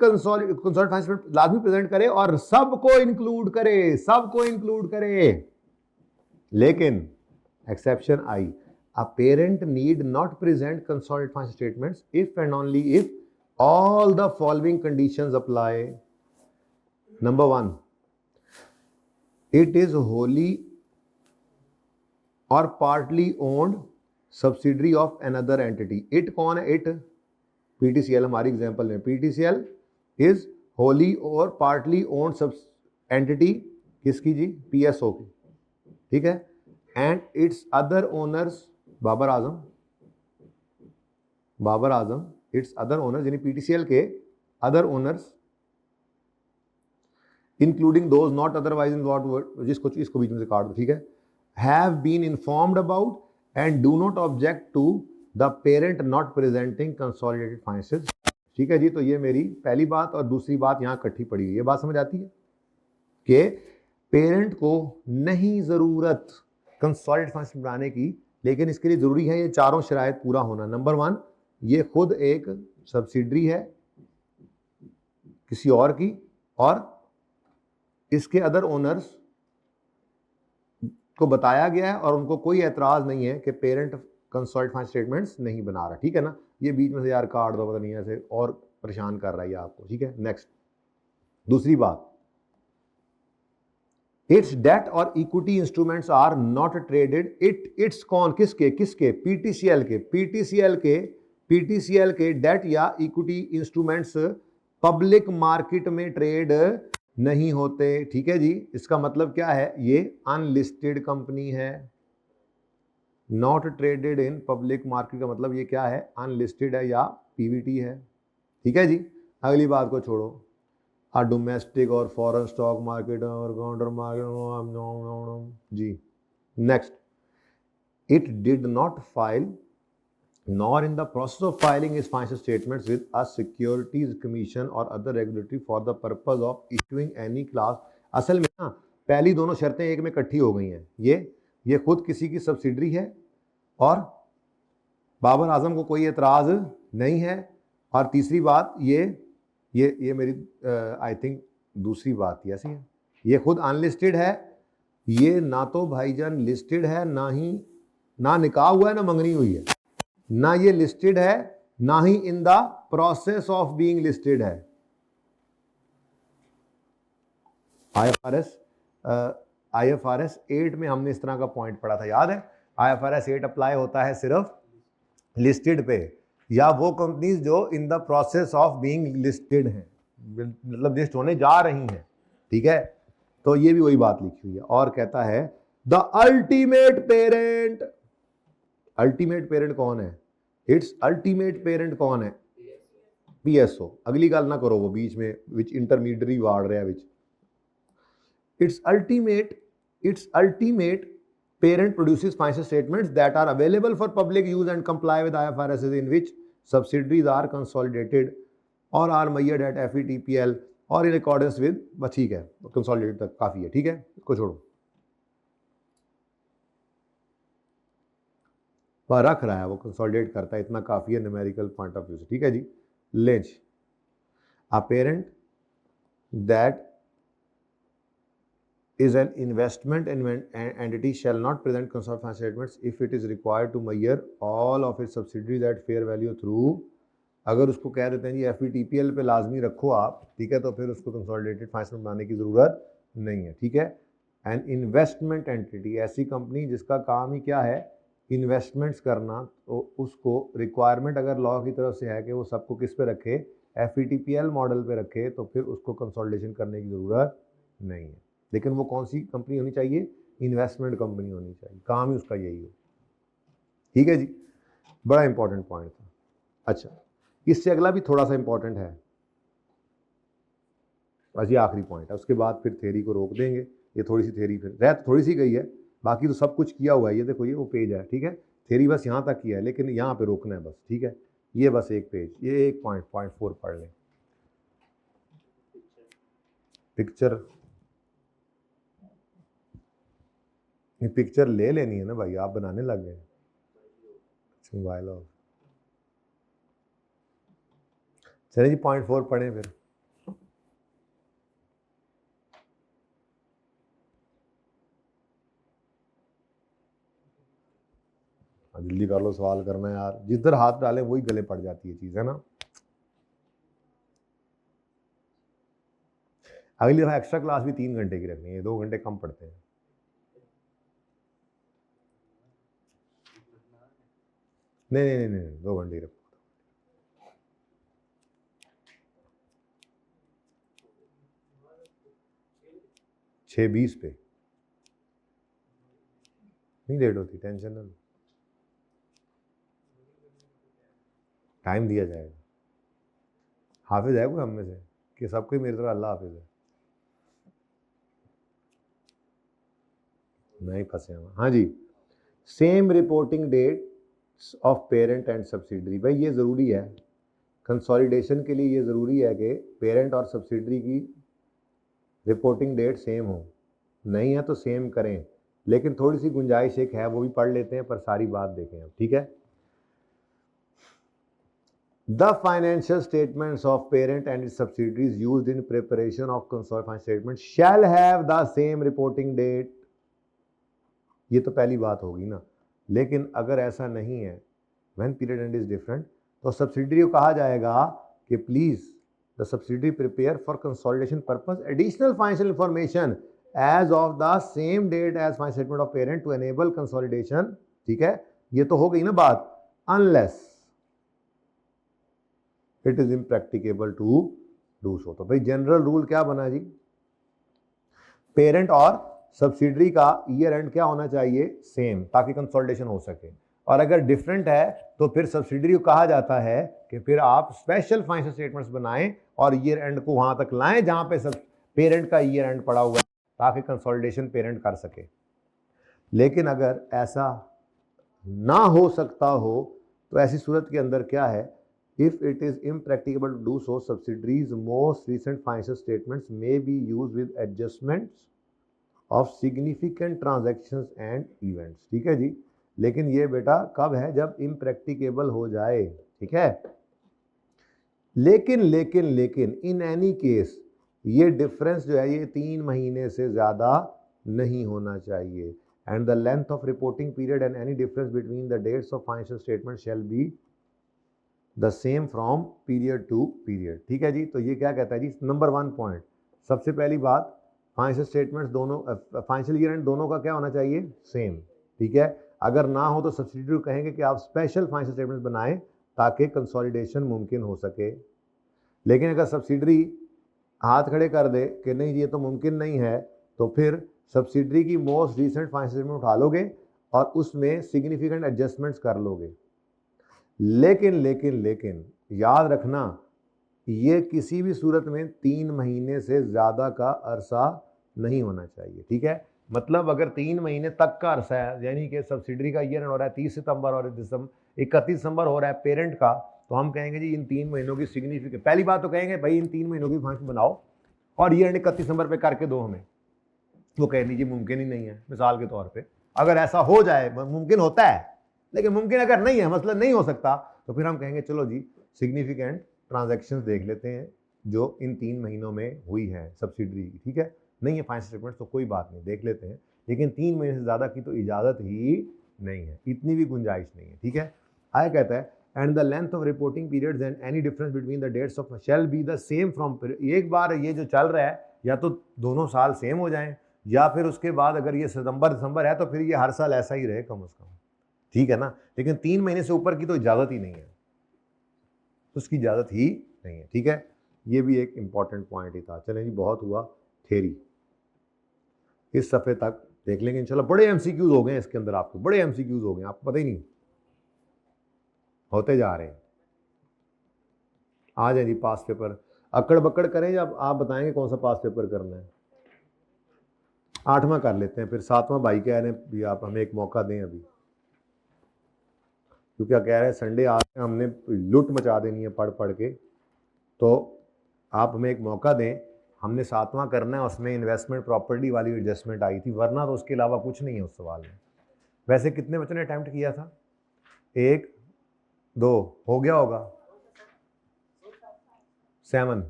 कंसोलिडेटेड फाइनेंशियल लाजमी प्रेजेंट करे और सबको इंक्लूड करे। लेकिन exception I, a parent need not present consolidated financial statements if and only if all the following conditions apply. Number 1, it is wholly or partly owned subsidiary of another entity. It कौन है? It PTCL हमारी example में, PTCL is wholly or partly owned entity किसकी जी? PSO की। ठीक है। and its other owners Babar Azam, its other owners यानी PTCL के other owners, including those not otherwise involved, इसको बीच में से काट दो। ठीक है। Have been informed about and do not object to the parent not presenting consolidated financial. ठीक है जी। तो ये मेरी पहली बात, और दूसरी बात यहां इकट्ठी पड़ी हुई है। बात समझ आती है कि पेरेंट को नहीं जरूरत कंसोलिडेटेड फाइनेंशियल बनाने की, लेकिन इसके लिए जरूरी है ये 4 शराइत पूरा होना। नंबर 1, ये खुद एक सब्सिडरी है किसी और की, और इसके अदर ओनर्स को बताया गया है और उनको कोई एतराज नहीं है कि पेरेंट कंसोलिडेटेड फाइनेंशियल स्टेटमेंट्स नहीं बना रहा। ठीक है ना। ये बीच में से यार काट दो, पता नहीं ऐसे और परेशान कर रहा है ये आपको, ठीक है। नेक्स्ट, दूसरी बात, इट्स डेट और equity instruments are not traded, its कौन, किसके किसके, पीटीसीएल के, पीटीसीएल के डेट या इक्विटी इंस्ट्रूमेंट्स पब्लिक मार्केट में ट्रेड नहीं होते, ठीक है जी। इसका मतलब क्या है, ये अनलिस्टेड कंपनी है। Not traded in public market का मतलब ये क्या है, अनलिस्टेड है या पीवीटी है, ठीक है जी। अगली बात को छोड़ो, डोमेस्टिक और फॉरेन स्टॉक मार्केट और काउंटर मार्केट जी। Next, it did not file nor in the process of filing its financial statements with a securities commission or other regulatory for the purpose of issuing any class। असल में ना पहली दोनों शर्तें एक में इकट्ठी हो गई हैं। ये खुद किसी की सब्सिडरी है और बाबर आजम को कोई एतराज़ नहीं है, और तीसरी बात ये मेरी आई थिंक दूसरी बात थी, ऐसी है, ये खुद अनलिस्टेड है, ये ना तो भाईजान लिस्टेड है, ना निकाह हुआ है, ना मंगनी हुई है, ना ये लिस्टेड है, ना ही in the process of being listed है। आईएफआरएस 8 में हमने इस तरह का पॉइंट पढ़ा था, याद है। आईएफआरएस 8 अप्लाई होता है सिर्फ लिस्टेड पे या वो कंपनीज जो इन the process of being listed हैं, मतलब लिस्ट होने जा रही हैं, ठीक है। तो ये भी वही बात लिखी हुई है, और कहता है the ultimate parent, ultimate parent कौन है, इट्स अल्टीमेट पेरेंट कौन है, पीएसओ। अगली गल ना करो वो बीच में विच इंटरमीडियरी वार्ड रहा which, its ultimate parent produces financial statements that are available for public use and comply with IFRS in which subsidiaries are consolidated or are measured at FETPL और in accordance with, बस ठीक है, consolidated तक काफ़ी है, ठीक है, इसको छोड़ो। पर रख रहा है वो, कंसोलिडेट करता है, इतना काफ़ी है न्यूमेरिकल पॉइंट ऑफ व्यू से, ठीक है जी। लेंच, a parent that is an investment entity shall not present consolidated financial statements if it is required to measure all of its subsidiaries at fair value through, अगर उसको कह देते हैं जी FETPL पे लाजमी रखो आप, ठीक है, तो फिर उसको कंसोलिडेटेड फाइनेंस बनाने की ज़रूरत नहीं है, ठीक है। एन इन्वेस्टमेंट एंटिटी, ऐसी कंपनी जिसका काम ही क्या है, इन्वेस्टमेंट्स करना, तो उसको रिक्वायरमेंट अगर लॉ की तरफ से है कि वो सबको किस पे रखे, FETPL मॉडल पे रखे, तो फिर उसको कंसोलिडेशन करने की ज़रूरत नहीं है। लेकिन वो कौन सी कंपनी होनी चाहिए, इन्वेस्टमेंट कंपनी होनी चाहिए, काम ही उसका यही हो, ठीक है जी। बड़ा इंपॉर्टेंट पॉइंट था। अच्छा, इससे अगला भी थोड़ा सा इंपॉर्टेंट है, बस ये आखिरी पॉइंट है, उसके बाद फिर थ्योरी को रोक देंगे। ये थोड़ी सी थ्योरी फिर रह थोड़ी सी गई है, बाकी तो सब कुछ किया हुआ है। ये देखो, ये वो पेज है, ठीक है, थ्योरी बस यहाँ तक किया है, लेकिन यहाँ पे रोकना है बस, ठीक है। ये बस एक पेज, ये एक पॉइंट 4 पढ़ लें। पिक्चर ले लेनी है ना भाई, आप बनाने लग गए मोबाइल ऑफ। चलिए जी 0.4 पढ़ें फिर। जल्दी कर लो, सवाल करना है यार, जिधर हाथ डालें वही गले पड़ जाती है चीज़, है ना। अगली दफ़ा एक्स्ट्रा क्लास भी 3 घंटे की रखनी है, 2 घंटे कम पड़ते हैं। नहीं 2 घंटे रखो। 6:20 पे नहीं लेट होती, टेंशन ना, टाइम दिया जाएगा। हाफिज है कोई हम में से कि सबको मेरी तरह अल्लाह हाफिज है, नहीं फंसे हम। हाँ जी, same reporting date of parent and subsidiary, भाई ये ज़रूरी है कंसोलिडेशन के लिए, ये ज़रूरी है कि पेरेंट और सब्सिडरी की रिपोर्टिंग डेट सेम हो, नहीं है तो सेम करें, लेकिन थोड़ी सी गुंजाइश एक है, वो भी पढ़ लेते हैं, पर सारी बात देखें अब, ठीक है। The financial statements of parent and its subsidiaries used in preparation of consolidated financial statements shall have the same reporting date। ये तो पहली बात होगी ना, लेकिन अगर ऐसा नहीं है, when period end is different, तो सब्सिडियरी को कहा जाएगा कि please the subsidy prepare for consolidation purpose additional financial information as of the same date as financial statement of parent to enable consolidation. ठीक है, ये तो हो गई ना बात, unless it is impracticable to do so. तो भाई जनरल रूल क्या बना जी, पेरेंट और सब्सिडरी का ईयर एंड क्या होना चाहिए, सेम, ताकि कंसोलिडेशन हो सके। और अगर डिफरेंट है तो फिर सब्सिडरी को कहा जाता है कि फिर आप स्पेशल फाइनेंशियल स्टेटमेंट्स बनाएं और ईयर एंड को वहां तक लाएं जहां पे सब पेरेंट का ईयर एंड पड़ा हुआ है, ताकि कंसोलिडेशन पेरेंट कर सके। लेकिन अगर ऐसा ना हो सकता हो तो ऐसी सूरत के अंदर क्या है, if it is impracticable to do so, subsidiaries most recent financial statements may be used with adjustments of significant transactions and events। ठीक है जी, लेकिन ये बेटा कब है, जब impracticable हो जाए। ठीक है, लेकिन इन एनी केस ये डिफरेंस जो है ये 3 महीने से ज़्यादा नहीं होना चाहिए। And the length of reporting period and any difference between the dates of financial statement shall be the same from period to period. ठीक है जी, तो ये क्या कहता है जी, नंबर 1 पॉइंट, सबसे पहली बात फाइनेंशियल स्टेटमेंट्स दोनों, फाइनेंशियल ईयर एंड दोनों का क्या होना चाहिए, सेम। ठीक है, अगर ना हो तो सब्सिडी कहेंगे कि आप स्पेशल फाइनेंशियल स्टेटमेंट्स बनाएं ताकि कंसोलिडेशन मुमकिन हो सके। लेकिन अगर सब्सिडरी हाथ खड़े कर दे कि नहीं ये तो मुमकिन नहीं है, तो फिर सब्सिडरी की मोस्ट रिसेंट फाइनेंशियल स्टेटमेंट उठा लोगे और उसमें सिग्निफिकेंट एडजस्टमेंट्स कर लोगे। लेकिन याद रखना, ये किसी भी सूरत में 3 महीने से ज़्यादा का अरसा नहीं होना चाहिए। ठीक है, मतलब अगर 3 महीने तक का अरसा है, यानी कि सब्सिडरी का ईयर हो रहा है 30 सितंबर और 31 दिसंबर हो रहा है पेरेंट का, तो हम कहेंगे जी इन 3 महीनों की सिग्निफिकेंट, पहली बात तो कहेंगे भाई इन 3 महीनों की फाइनेंस बनाओ और ईयर 31 दिसंबर पे करके दो हमें। वो कह लीजिए मुमकिन ही नहीं है, मिसाल के तौर पे अगर ऐसा हो जाए, मुमकिन होता है लेकिन मुमकिन अगर नहीं है, मतलब नहीं हो सकता, तो फिर हम कहेंगे चलो जी सिग्निफिकेंट ट्रांजैक्शंस देख लेते हैं जो इन 3 महीनों में हुई है सब्सिडरी की। ठीक है, नहीं है फाइनेंशियल स्टेटमेंट तो कोई बात नहीं, देख लेते हैं, लेकिन 3 महीने से ज़्यादा की तो इजाज़त ही नहीं है, इतनी भी गुंजाइश नहीं है। ठीक है, आया कहता है and the length of reporting periods and any difference between the dates of shall be the same from, एक बार ये जो चल रहा है या तो दोनों साल सेम हो जाएं, या फिर उसके बाद अगर ये सितंबर दिसंबर है तो फिर ये हर साल ऐसा ही रहे कम से कम। ठीक है ना, लेकिन 3 महीने से ऊपर की तो इजाज़त ही नहीं है, तो उसकी इजाज़त ही नहीं है। ठीक है, ये भी एक इंपॉर्टेंट पॉइंट ही था। चलें जी, बहुत हुआ थ्योरी, इस सफ़े तक देख लेंगे इंशाल्लाह। बड़े एमसीक्यूज हो गए इसके अंदर, आपको बड़े एमसीक्यूज हो गए, आपको पता ही नहीं, होते जा रहे हैं। आ जाए जी पास पेपर, अकड़ बकड़ करें जब आप बताएंगे कौन सा पास पेपर करना है। 8वां कर लेते हैं, फिर 7वां भाई कह रहे हैं भी आप हमें एक मौका दें अभी, क्योंकि कह रहे हैं संडे आ रहे हैं, हमने लुट मचा देनी है पढ़ पढ़ के, तो आप हमें एक मौका दें। हमने 7वां करना है, उसमें इन्वेस्टमेंट प्रॉपर्टी वाली एडजस्टमेंट आई थी, वरना तो उसके अलावा कुछ नहीं है उस सवाल में। वैसे कितने बच्चों ने अटैम्प्ट किया था, 1 2 हो गया होगा, 7,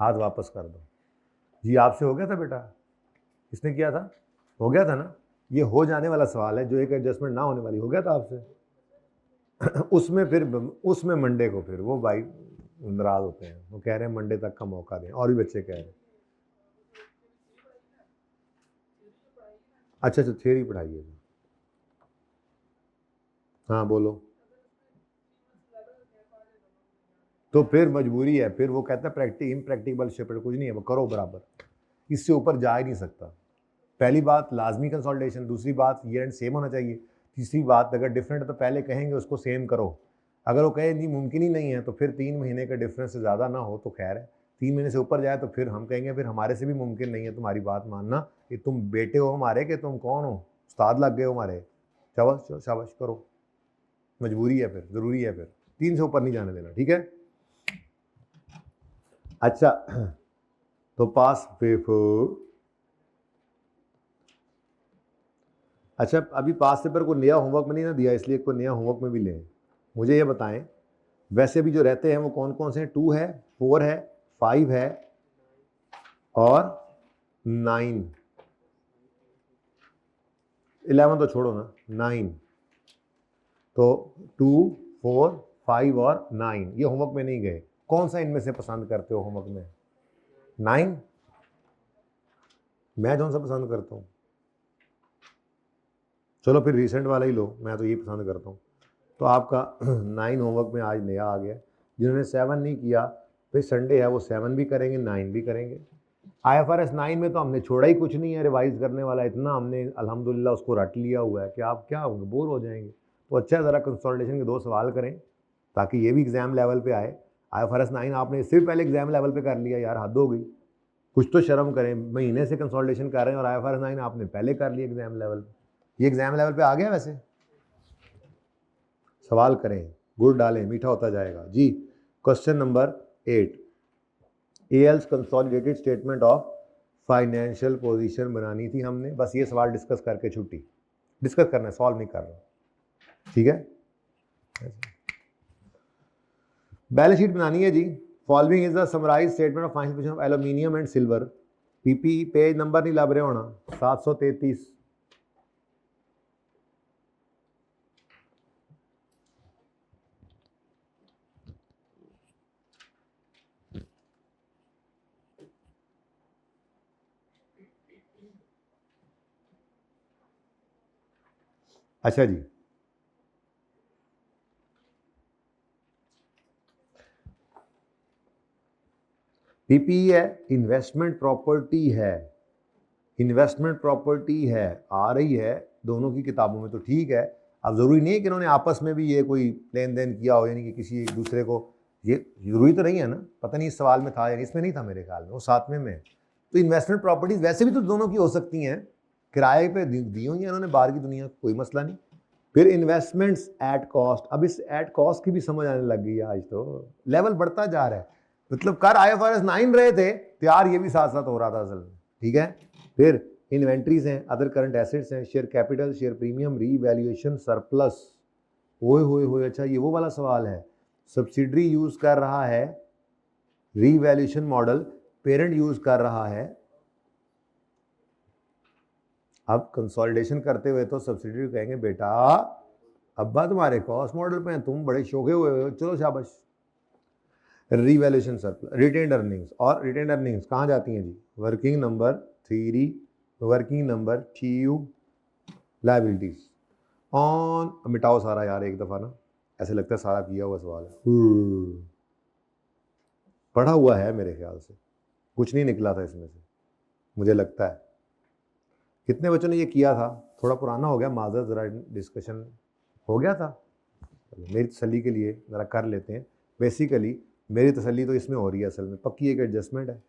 हाथ वापस कर दो जी। आपसे हो गया था बेटा, किसने किया था, हो गया था ना, ये हो जाने वाला सवाल है, जो एक एडजस्टमेंट ना होने वाली, हो गया था आपसे उसमें फिर उसमें मंडे को फिर वो भाई नाराज होते हैं, वो कह रहे हैं मंडे तक का मौका दें, और भी बच्चे कह रहे हैं। अच्छा, थ्योरी पढ़ाइए, हाँ बोलो। तो फिर मजबूरी है, फिर वो कहता है इम्प्रैक्टिकल शेपर कुछ नहीं है, वो करो बराबर, इससे ऊपर जा ही नहीं सकता। पहली बात लाजमी कंसोलिडेशन, दूसरी बात ईयर एंड सेम होना चाहिए, तीसरी बात अगर डिफरेंट है तो पहले कहेंगे उसको सेम करो। अगर वो कहे नहीं मुमकिन ही नहीं है तो फिर 3 महीने का डिफरेंस से ज़्यादा ना हो तो खैर है, 3 महीने से ऊपर जाए तो फिर हम कहेंगे फिर हमारे से भी मुमकिन नहीं है तुम्हारी बात मानना, कि तुम बेटे हो हमारे, कि तुम कौन हो, उस्ताद लग गए हो हमारे, शाबाश शाबाश करो, मजबूरी है फिर, ज़रूरी है फिर, 3 से ऊपर नहीं जाने देना। ठीक है, अच्छा तो पास पेपर, अच्छा अभी पास पेपर को नया होमवर्क में नहीं ना दिया, इसलिए कोई नया होमवर्क में भी लें। मुझे ये बताएं वैसे भी जो रहते हैं वो कौन कौन से हैं, 2 है, 4 है, 5 है और 9, 11 तो छोड़ो ना, 9, तो 2 4 5 और 9 ये होमवर्क में नहीं गए। कौन सा इनमें से पसंद करते हो होमवर्क में? 9? मैं कौन सा पसंद करता हूँ? चलो फिर रिसेंट वाला ही लो, मैं तो ये पसंद करता हूँ। तो आपका 9 होमवर्क में आज नया आ गया। जिन्होंने 7 नहीं किया, फिर संडे है वो 7 भी करेंगे, 9 भी करेंगे। IFRS 9 में तो हमने छोड़ा ही कुछ नहीं है रिवाइज करने वाला, इतना हमने अल्हम्दुलिल्लाह उसको रट लिया हुआ है कि आप क्या होंगे, बोर हो जाएंगे। तो अच्छा ज़रा कंसोलिडेशन के 2 सवाल करें ताकि ये भी एग्ज़ाम लेवल पे आए। IFRS 9 आपने इससे भी पहले एग्ज़ाम लेवल पे कर लिया यार, हद हो गई। कुछ तो शर्म करें, महीने से कंसोलिडेशन कर रहे हैं और IFRS 9 आपने पहले कर लिया एग्ज़ाम लेवल पे। ये एग्ज़ाम लेवल पे आ गया वैसे? सवाल करें, गुड़ डालें, मीठा होता जाएगा जी। Question number 8, AL's consolidated statement of financial position बनानी थी हमने, बस ये सवाल डिस्कस करके छुट्टी। डिस्कस करना है, सॉल्व नहीं कर रहा, ठीक है। बैलेंस शीट बनानी है जी। Following is the summarize statement of financial position of aluminium and silver. PP page number नहीं लग रहे होना, 733। अच्छा जी, पीपी है, इन्वेस्टमेंट प्रॉपर्टी है, इन्वेस्टमेंट प्रॉपर्टी है, आ रही है दोनों की किताबों में, तो ठीक है। अब ज़रूरी नहीं है कि इन्होंने आपस में भी ये कोई लेन देन किया हो, यानी कि किसी एक दूसरे को, ये ज़रूरी तो नहीं है ना, पता नहीं इस सवाल में था या इसमें नहीं था, मेरे ख्याल में वो 7वें में। तो इन्वेस्टमेंट प्रॉपर्टीज़ वैसे भी तो दोनों की हो सकती हैं, किराए पे दी हुई हैं उन्होंने बाहर की दुनिया, कोई मसला नहीं। फिर इन्वेस्टमेंट्स एट कॉस्ट, अब इस एट कॉस्ट की भी समझ आने लग गई है, आज तो लेवल बढ़ता जा रहा है। मतलब कर IFRS 9 रहे थे, तैयार ये भी साथ साथ हो रहा था असल में, ठीक है। फिर इन्वेंट्रीज हैं, अदर करंट एसेट्स हैं, share capital, share premium, revaluation, surplus. ओए होए होए, अच्छा ये वो वाला सवाल है। सब्सिडरी यूज कर रहा है रीवैल्यूएशन मॉडल, पेरेंट यूज कर रहा है। अब कंसोलिडेशन करते हुए तो सब्सिडरी कहेंगे बेटा अब्बा तुम्हारे कॉस्ट मॉडल पे हैं, तुम बड़े शौके हुए हो, चलो शाबाश। रीवैल्यूएशन सरप्लस, रिटेन्ड अर्निंग्स, और रिटेन्ड अर्निंग्स कहाँ जाती हैं जी? Working number 3, working number 2, liabilities on. मिटाओ सारा यार एक दफ़ा ना, ऐसे लगता है सारा किया हुआ सवाल है, पढ़ा हुआ है मेरे ख्याल से, कुछ नहीं निकला था इसमें से, मुझे लगता है। कितने बच्चों ने ये किया था? थोड़ा पुराना हो गया, माजर, ज़रा डिस्कशन हो गया था। मेरी तसल्ली के लिए ज़रा कर लेते हैं। बेसिकली मेरी तसल्ली तो इसमें हो रही है, असल में पक्की एक एडजस्टमेंट है।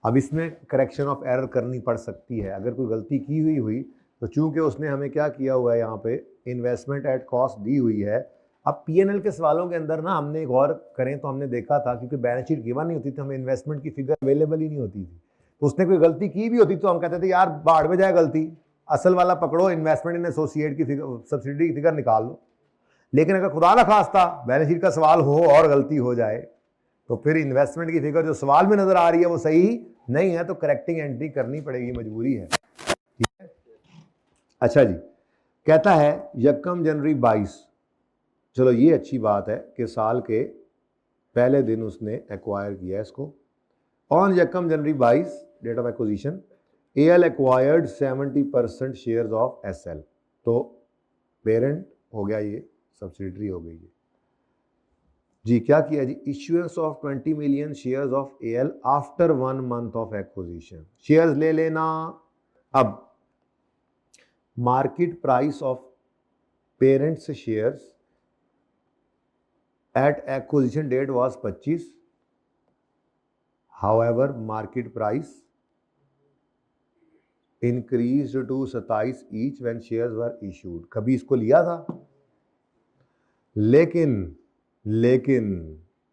अब इसमें करेक्शन ऑफ एरर करनी पड़ सकती है, अगर कोई गलती की हुई तो चूंकि उसने हमें क्या किया हुआ है, यहाँ पे इन्वेस्टमेंट एट कॉस्ट दी हुई है। अब PNL के सवालों के अंदर ना हमने गौर करें तो हमने देखा था, क्योंकि बैलेंस शीट गिवन नहीं होती थी, हमें इन्वेस्टमेंट की फिगर अवेलेबल ही नहीं होती थी, तो उसने कोई गलती की भी होती तो हम कहते थे यार बाढ़ में जाए गलती, असल वाला पकड़ो, इन्वेस्टमेंट इन एसोसिएट की फिगर, सब्सिडी की फिगर निकाल लो। लेकिन अगर खुदा ना खास्ता बैलेंस शीट का सवाल हो और गलती हो जाए, तो फिर इन्वेस्टमेंट की फिगर जो सवाल में नजर आ रही है वो सही नहीं है, तो करेक्टिंग एंट्री करनी पड़ेगी, मजबूरी है, ठीक है। अच्छा जी, कहता है यकम जनवरी 22, चलो ये अच्छी बात है कि साल के पहले दिन उसने एक्वायर किया इसको। ऑन यकम जनवरी 22, date of acquisition, AL acquired 70% shares of SL। तो पेरेंट हो गया, ये सब्सिडरी हो गई है जी। क्या किया जी? Issuance of 20 million shares of AL after 1 month of acquisition. Shares ले लेना। अब market price of parent's shares at acquisition date was 25, however market price increase to 27 each when shares were issued. कभी इसको लिया था, लेकिन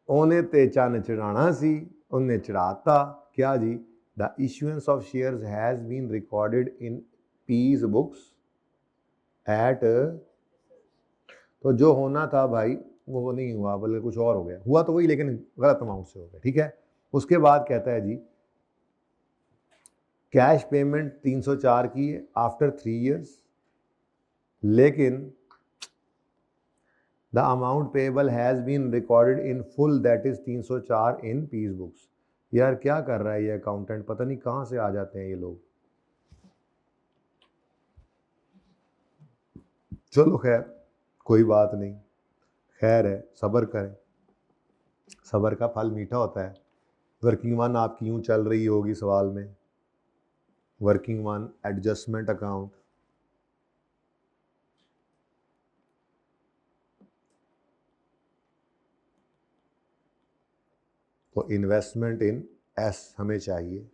उन्हें ते चन चढ़ाना सी, उन्हें चढ़ाता क्या जी? The issuance of shares has been recorded in P's books at, तो जो होना था भाई वो नहीं हुआ, बल्कि कुछ और हो गया, हुआ तो वही लेकिन गलत अमाउंट से हो गया, ठीक है। उसके बाद कहता है जी कैश पेमेंट 304 की है आफ्टर 3 ईयर्स, लेकिन the amount payable has been recorded in full, that is 304 in P's books. यार क्या कर रहा है ये अकाउंटेंट, पता नहीं कहाँ से आ जाते हैं ये लोग। चलो खैर कोई बात नहीं, खैर है, सब्र करें, सब्र का फल मीठा होता है। वर्किंग वन आपकी यूं चल रही होगी सवाल में, वर्किंग वन एडजस्टमेंट अकाउंट, तो इन्वेस्टमेंट इन एस हमें चाहिए।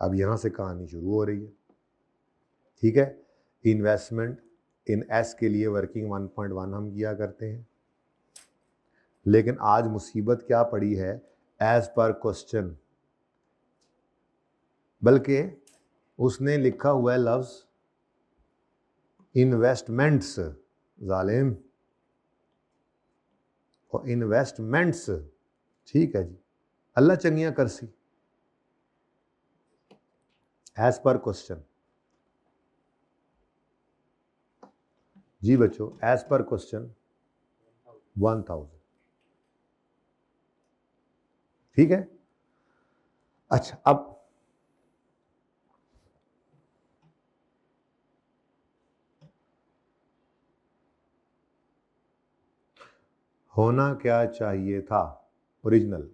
अब यहाँ से कहानी शुरू हो रही है, ठीक है। इन्वेस्टमेंट इन एस के लिए वर्किंग 1.1 हम किया करते हैं, लेकिन आज मुसीबत क्या पड़ी है, एज पर क्वेश्चन, बल्कि उसने लिखा हुआ है लफ्ज इन्वेस्टमेंट्स, जालिम, और इन्वेस्टमेंट्स, ठीक है जी, अल्लाह चंगियां करसी, एज पर क्वेश्चन। जी बच्चों, एज पर क्वेश्चन 1000, ठीक है। अच्छा, अब होना क्या चाहिए था ओरिजिनल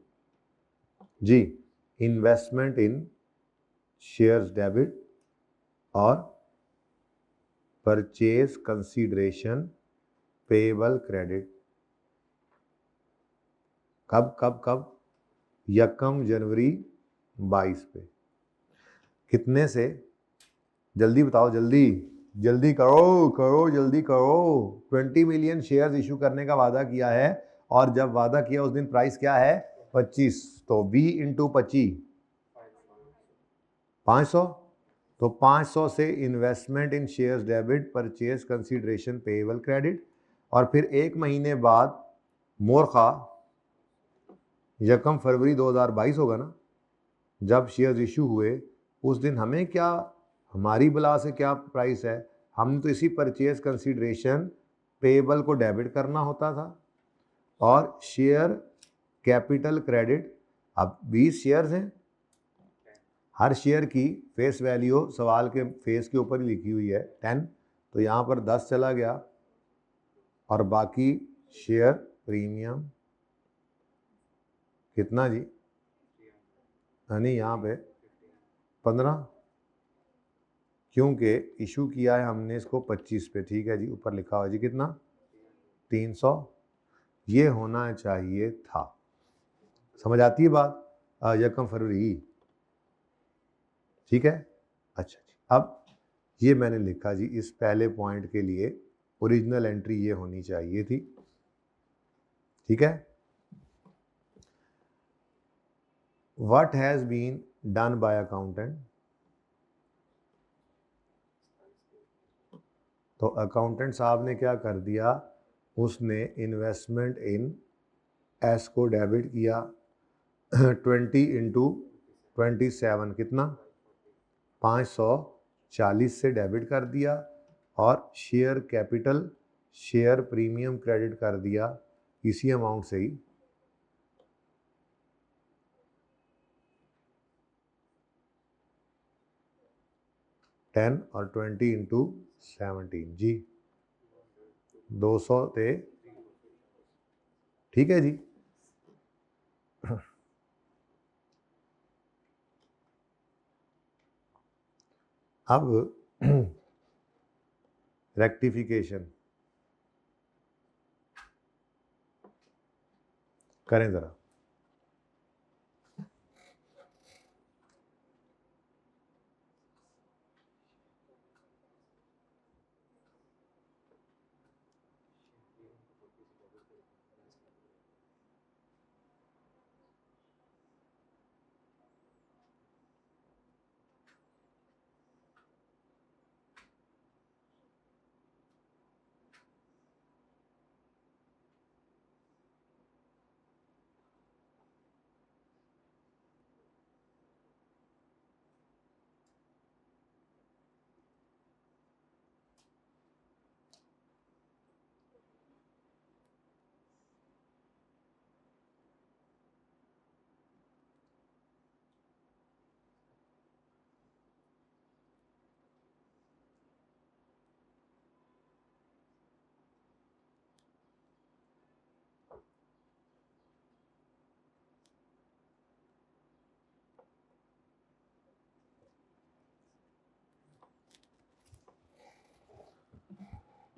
जी, इन्वेस्टमेंट इन शेयर्स डेबिट और परचेज कंसीडरेशन पेएबल क्रेडिट। कब कब कब? 1 जनवरी 22 पे। कितने से? जल्दी बताओ, जल्दी जल्दी करो करो, जल्दी करो। 20 मिलियन शेयर्स इशू करने का वादा किया है, और जब वादा किया उस दिन प्राइस क्या है? 25, तो 20 इंटू 25 500, तो 500 से investment in shares debit purchase consideration payable credit, और फिर 1 महीने बाद मोरखा 1 फरवरी 2022 होगा ना, जब शेयर्स इशू हुए उस दिन हमें क्या, हमारी बला से क्या प्राइस है, हम तो इसी परचेज कंसीडरेशन पेएबल को डेबिट करना होता था, और शेयर कैपिटल क्रेडिट। अब 20 शेयर्स हैं, हर शेयर की फेस वैल्यू सवाल के फेस के ऊपर ही लिखी हुई है 10, तो यहाँ पर 10 चला गया, और बाकी शेयर प्रीमियम कितना जी? नहीं, यहाँ पे 15, क्योंकि इशू किया है हमने इसको 25 पे, ठीक है जी। ऊपर लिखा हुआ जी कितना? 300, ये होना चाहिए था। समझ आती है बात? 1 फरवरी, ठीक है। अच्छा जी, अब ये मैंने लिखा जी, इस पहले पॉइंट के लिए ओरिजिनल एंट्री ये होनी चाहिए थी, ठीक है। What has been done by accountant, तो अकाउंटेंट साहब ने क्या कर दिया, उसने इन्वेस्टमेंट इन एस को डेबिट किया 20 इंटू 27 कितना? 540 से डेबिट कर दिया, और share capital share premium credit कर दिया इसी अमाउंट से ही। टेन और 20 इंटू 17 जी, 200 थे, ठीक है जी। अब रेक्टिफिकेशन करें ज़रा।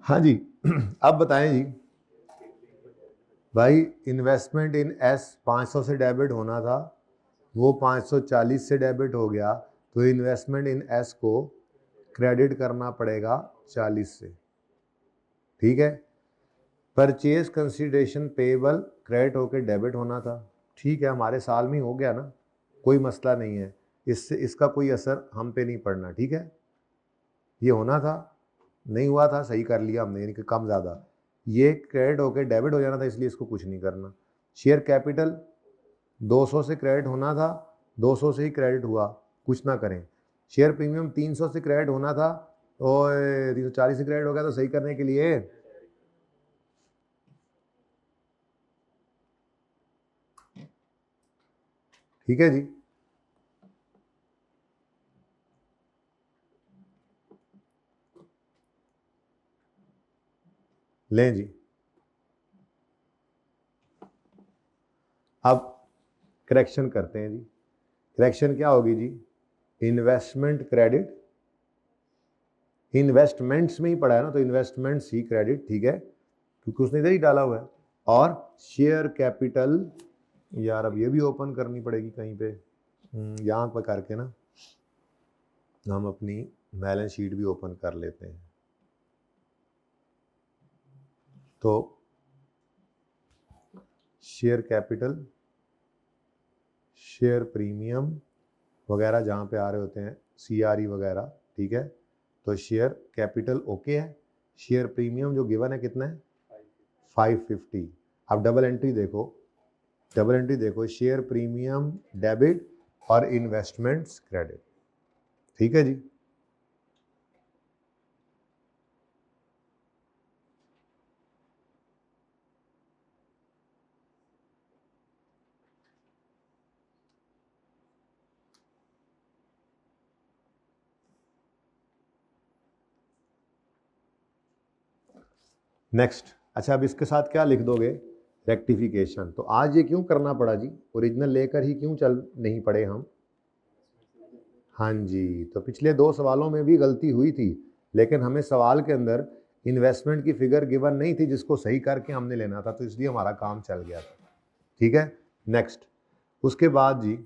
हाँ जी। अब बताएं जी भाई, इन्वेस्टमेंट इन एस 500 से डेबिट होना था, वो 540 से डेबिट हो गया, तो इन्वेस्टमेंट इन एस को क्रेडिट करना पड़ेगा 40 से। ठीक है। परचेज कंसिडरेशन पेबल क्रेडिट होकर डेबिट होना था। ठीक है, हमारे साल में हो गया ना, कोई मसला नहीं है, इससे इसका कोई असर हम पे नहीं पड़ना। ठीक है, ये होना था, नहीं हुआ था, सही कर लिया हमने, यानी कि कम ज़्यादा। ये क्रेडिट होकर डेबिट हो जाना था, इसलिए इसको कुछ नहीं करना। शेयर कैपिटल 200 से क्रेडिट होना था, 200 से ही क्रेडिट हुआ, कुछ ना करें। शेयर प्रीमियम 300 से क्रेडिट होना था, और 340 से क्रेडिट हो गया, तो सही करने के लिए ठीक है जी। लें जी, अब करेक्शन करते हैं जी। करेक्शन क्या होगी जी? इन्वेस्टमेंट क्रेडिट, इन्वेस्टमेंट्स में ही पड़ा है ना, तो इन्वेस्टमेंट्स ही क्रेडिट, ठीक है, क्योंकि उसने इधर ही डाला हुआ है। और शेयर कैपिटल, यार अब ये भी ओपन करनी पड़ेगी कहीं पे, यहाँ पर करके ना हम अपनी बैलेंस शीट भी ओपन कर लेते हैं। तो शेयर कैपिटल, शेयर प्रीमियम वगैरह जहाँ पे आ रहे होते हैं, CRE वगैरह, ठीक है, तो शेयर कैपिटल ओके है। शेयर प्रीमियम जो गिवन है कितना है? 550। अब डबल एंट्री देखो, डबल एंट्री देखो, शेयर प्रीमियम डेबिट और इन्वेस्टमेंट्स क्रेडिट। ठीक है जी। नेक्स्ट, अच्छा अब इसके साथ क्या लिख दोगे? रेक्टिफिकेशन। तो आज ये क्यों करना पड़ा जी? ओरिजिनल लेकर ही क्यों चल नहीं पड़े हम? हाँ जी, तो पिछले 2 सवालों में भी गलती हुई थी, लेकिन हमें सवाल के अंदर इन्वेस्टमेंट की फिगर गिवन नहीं थी, जिसको सही करके हमने लेना था, तो इसलिए हमारा काम चल गया था। ठीक है, नेक्स्ट, उसके बाद जी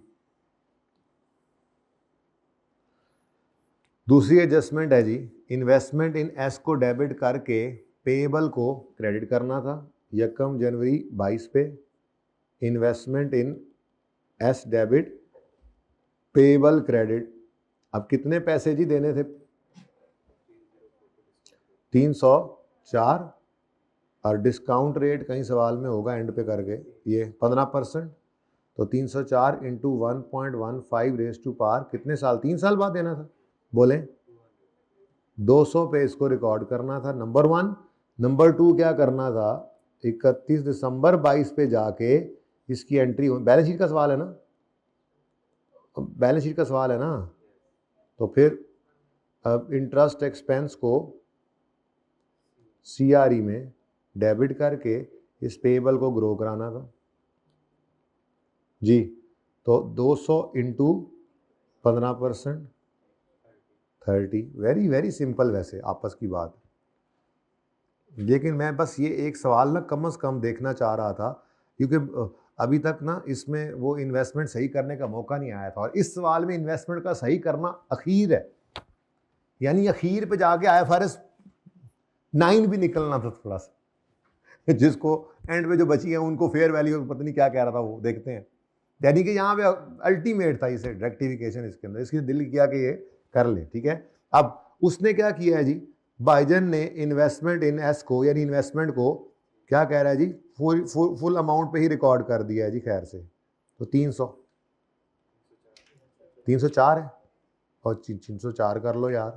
दूसरी एडजस्टमेंट है जी, इन्वेस्टमेंट इन एस को डेबिट करके पेएबल को क्रेडिट करना था 1 जनवरी 22 पे। Investment in S debit, payable credit. अब कितने पैसे जी देने थे? 304, और डिस्काउंट रेट कहीं सवाल में होगा एंड पे करके, ये 15%। तो 304 इंटू 1.15 रेज टू पार, कितने साल? 3 साल बाद देना था, बोले 200 पे इसको रिकॉर्ड करना था, नंबर 1। नंबर 2 क्या करना था? 31 दिसंबर 22 पे जाके इसकी एंट्री, बैलेंस शीट का सवाल है ना, बैलेंस शीट का सवाल है ना, तो फिर अब इंटरेस्ट एक्सपेंस को CRE में डेबिट करके इस पेएबल को ग्रो कराना था जी। तो 200 इंटू 15%, 30। वेरी वेरी सिंपल वैसे आपस की बात, लेकिन मैं बस ये एक सवाल ना कम से कम देखना चाह रहा था, क्योंकि अभी तक ना इसमें वो इन्वेस्टमेंट सही करने का मौका नहीं आया था, और इस सवाल में इन्वेस्टमेंट का सही करना अखीर है, यानी अखीर पे जाके IFRS 9 भी निकलना था थोड़ा सा, जिसको एंड पे जो बची है उनको फेयर वैल्यू पता नहीं क्या कह रहा था वो देखते हैं, यानी कि यहाँ पे अल्टीमेट था इसे रेक्टिफिकेशन, इसके अंदर इसकी दिल किया कि ये कर ले। ठीक है, अब उसने क्या किया है जी, बाइजन ने इन्वेस्टमेंट इन एस को, यानी इन्वेस्टमेंट को क्या कह रहा है जी, फुल अमाउंट पे ही रिकॉर्ड कर दिया है जी, खैर से। तो 304 है, और 304 कर लो यार,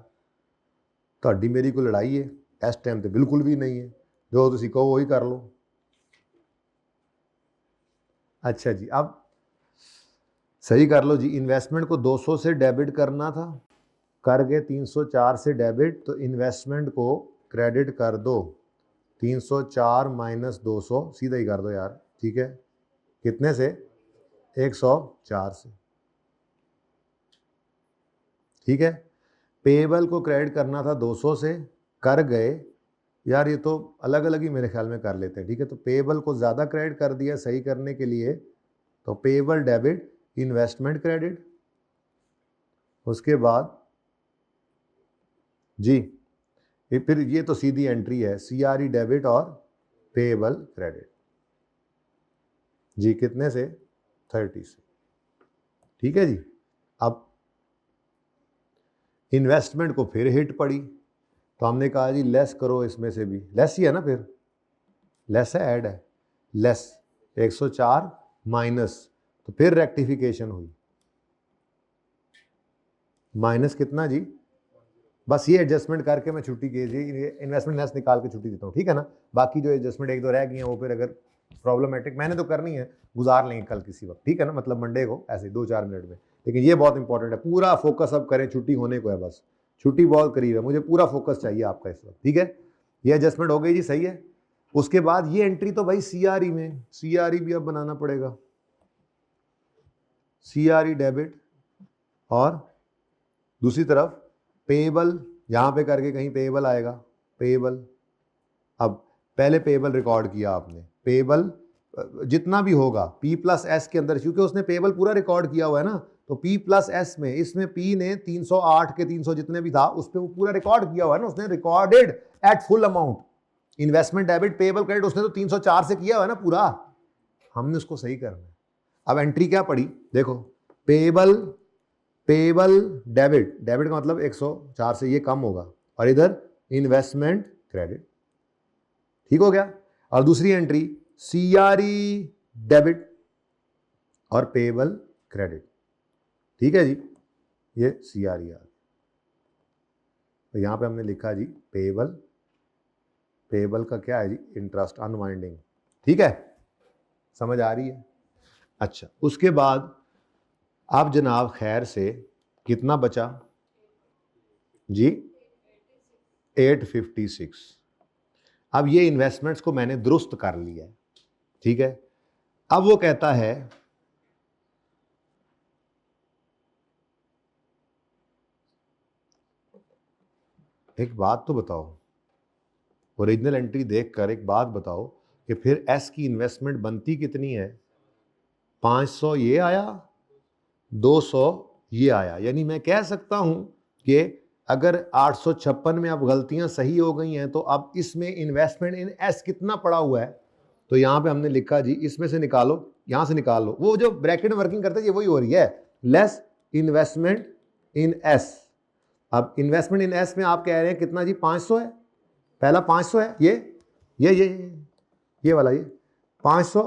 ਤੁਹਾਡੀ मेरी को लड़ाई है, इस टाइम तो बिल्कुल भी नहीं है, जो तुसी कहो वही कर लो। अच्छा जी, अब सही कर लो जी, इन्वेस्टमेंट को 200 से डेबिट करना था, कर गए 304 से डेबिट, तो इन्वेस्टमेंट को क्रेडिट कर दो 304 माइनस 200, सीधा ही कर दो यार, ठीक है, कितने से? 104 से। ठीक है, पेएबल को क्रेडिट करना था 200 से, कर गए यार ये तो अलग अलग ही मेरे ख्याल में कर लेते हैं, ठीक है। तो पेबल को ज़्यादा क्रेडिट कर दिया सही करने के लिए, तो पेबल डेबिट, इन्वेस्टमेंट क्रेडिट, उसके बाद जी फिर ये तो सीधी एंट्री है, CRE डेबिट और पेबल क्रेडिट जी, कितने से 30 से, ठीक है जी। अब इन्वेस्टमेंट को फिर हिट पड़ी, तो हमने कहा जी लेस करो इसमें से भी, लेस ही है ना, फिर लेस है, ऐड है, लेस 104 माइनस, तो फिर रेक्टिफिकेशन हुई, माइनस कितना जी, बस ये एडजस्टमेंट करके मैं छुट्टी कीजिए, इन्वेस्टमेंट लेस निकाल के छुट्टी देता हूँ, ठीक है ना। बाकी जो एडजस्टमेंट एक दो रह गई हैं वो फिर अगर प्रॉब्लमेटिक मैंने तो करनी है, गुजार लेंगे कल किसी वक्त, ठीक है ना, मतलब मंडे को ऐसे 2-4 मिनट में। लेकिन ये बहुत इंपॉर्टेंट है, पूरा फोकस अब करें, छुट्टी होने को है, बस छुट्टी बहुत करीब है, मुझे पूरा फोकस चाहिए आपका इस वक्त, ठीक है। ये एडजस्टमेंट हो गई जी, सही है। उसके बाद ये एंट्री तो भाई CRE में, CRE भी अब बनाना पड़ेगा, CRE डेबिट, और दूसरी तरफ पेबल, यहां पे करके कहीं पेबल आएगा, पेबल। अब पहले पेबल रिकॉर्ड किया आपने, पेबल जितना भी होगा P+S के अंदर, क्योंकि उसने पेबल पूरा रिकॉर्ड किया हुआ है ना, तो P+S में, इसमें P ने 308 के 300 जितने भी था उस पर वो पूरा रिकॉर्ड किया हुआ है ना, उसने recorded at full amount, investment debit payable credit उसने तो 304 से किया हुआ है ना पूरा, हमने उसको सही करना है। अब एंट्री क्या पड़ी देखो, पेबल, पेबल डेबिट, डेबिट का मतलब 104 से ये कम होगा, और इधर इन्वेस्टमेंट क्रेडिट, ठीक हो गया। और दूसरी एंट्री CRE डेबिट और पेबल क्रेडिट, ठीक है जी, ये CRE आ गया। तो यहां पे हमने लिखा जी पेबल, पेबल का क्या है जी, इंटरेस्ट अनवाइंडिंग, ठीक है, समझ आ रही है। अच्छा, उसके बाद आप जनाब खैर से कितना बचा जी, 856। अब ये इन्वेस्टमेंट्स को मैंने दुरुस्त कर लिया है, ठीक है। अब वो कहता है एक बात तो बताओ, ओरिजिनल एंट्री देखकर एक बात बताओ कि फिर एस की इन्वेस्टमेंट बनती कितनी है, 500 ये आया, 200 ये आया, यानी मैं कह सकता हूं कि अगर 856 में अब गलतियां सही हो गई हैं, तो अब इसमें इन्वेस्टमेंट इन एस कितना पड़ा हुआ है, तो यहां पे हमने लिखा जी इसमें से निकालो, यहां से निकाल लो, वो जो ब्रैकेट में वर्किंग करते हैं ये वही हो रही है, लेस इन्वेस्टमेंट इन एस। अब इन्वेस्टमेंट इन एस में आप कह रहे हैं कितना जी, 500 है, पहला 500 है, ये वाला, ये 500,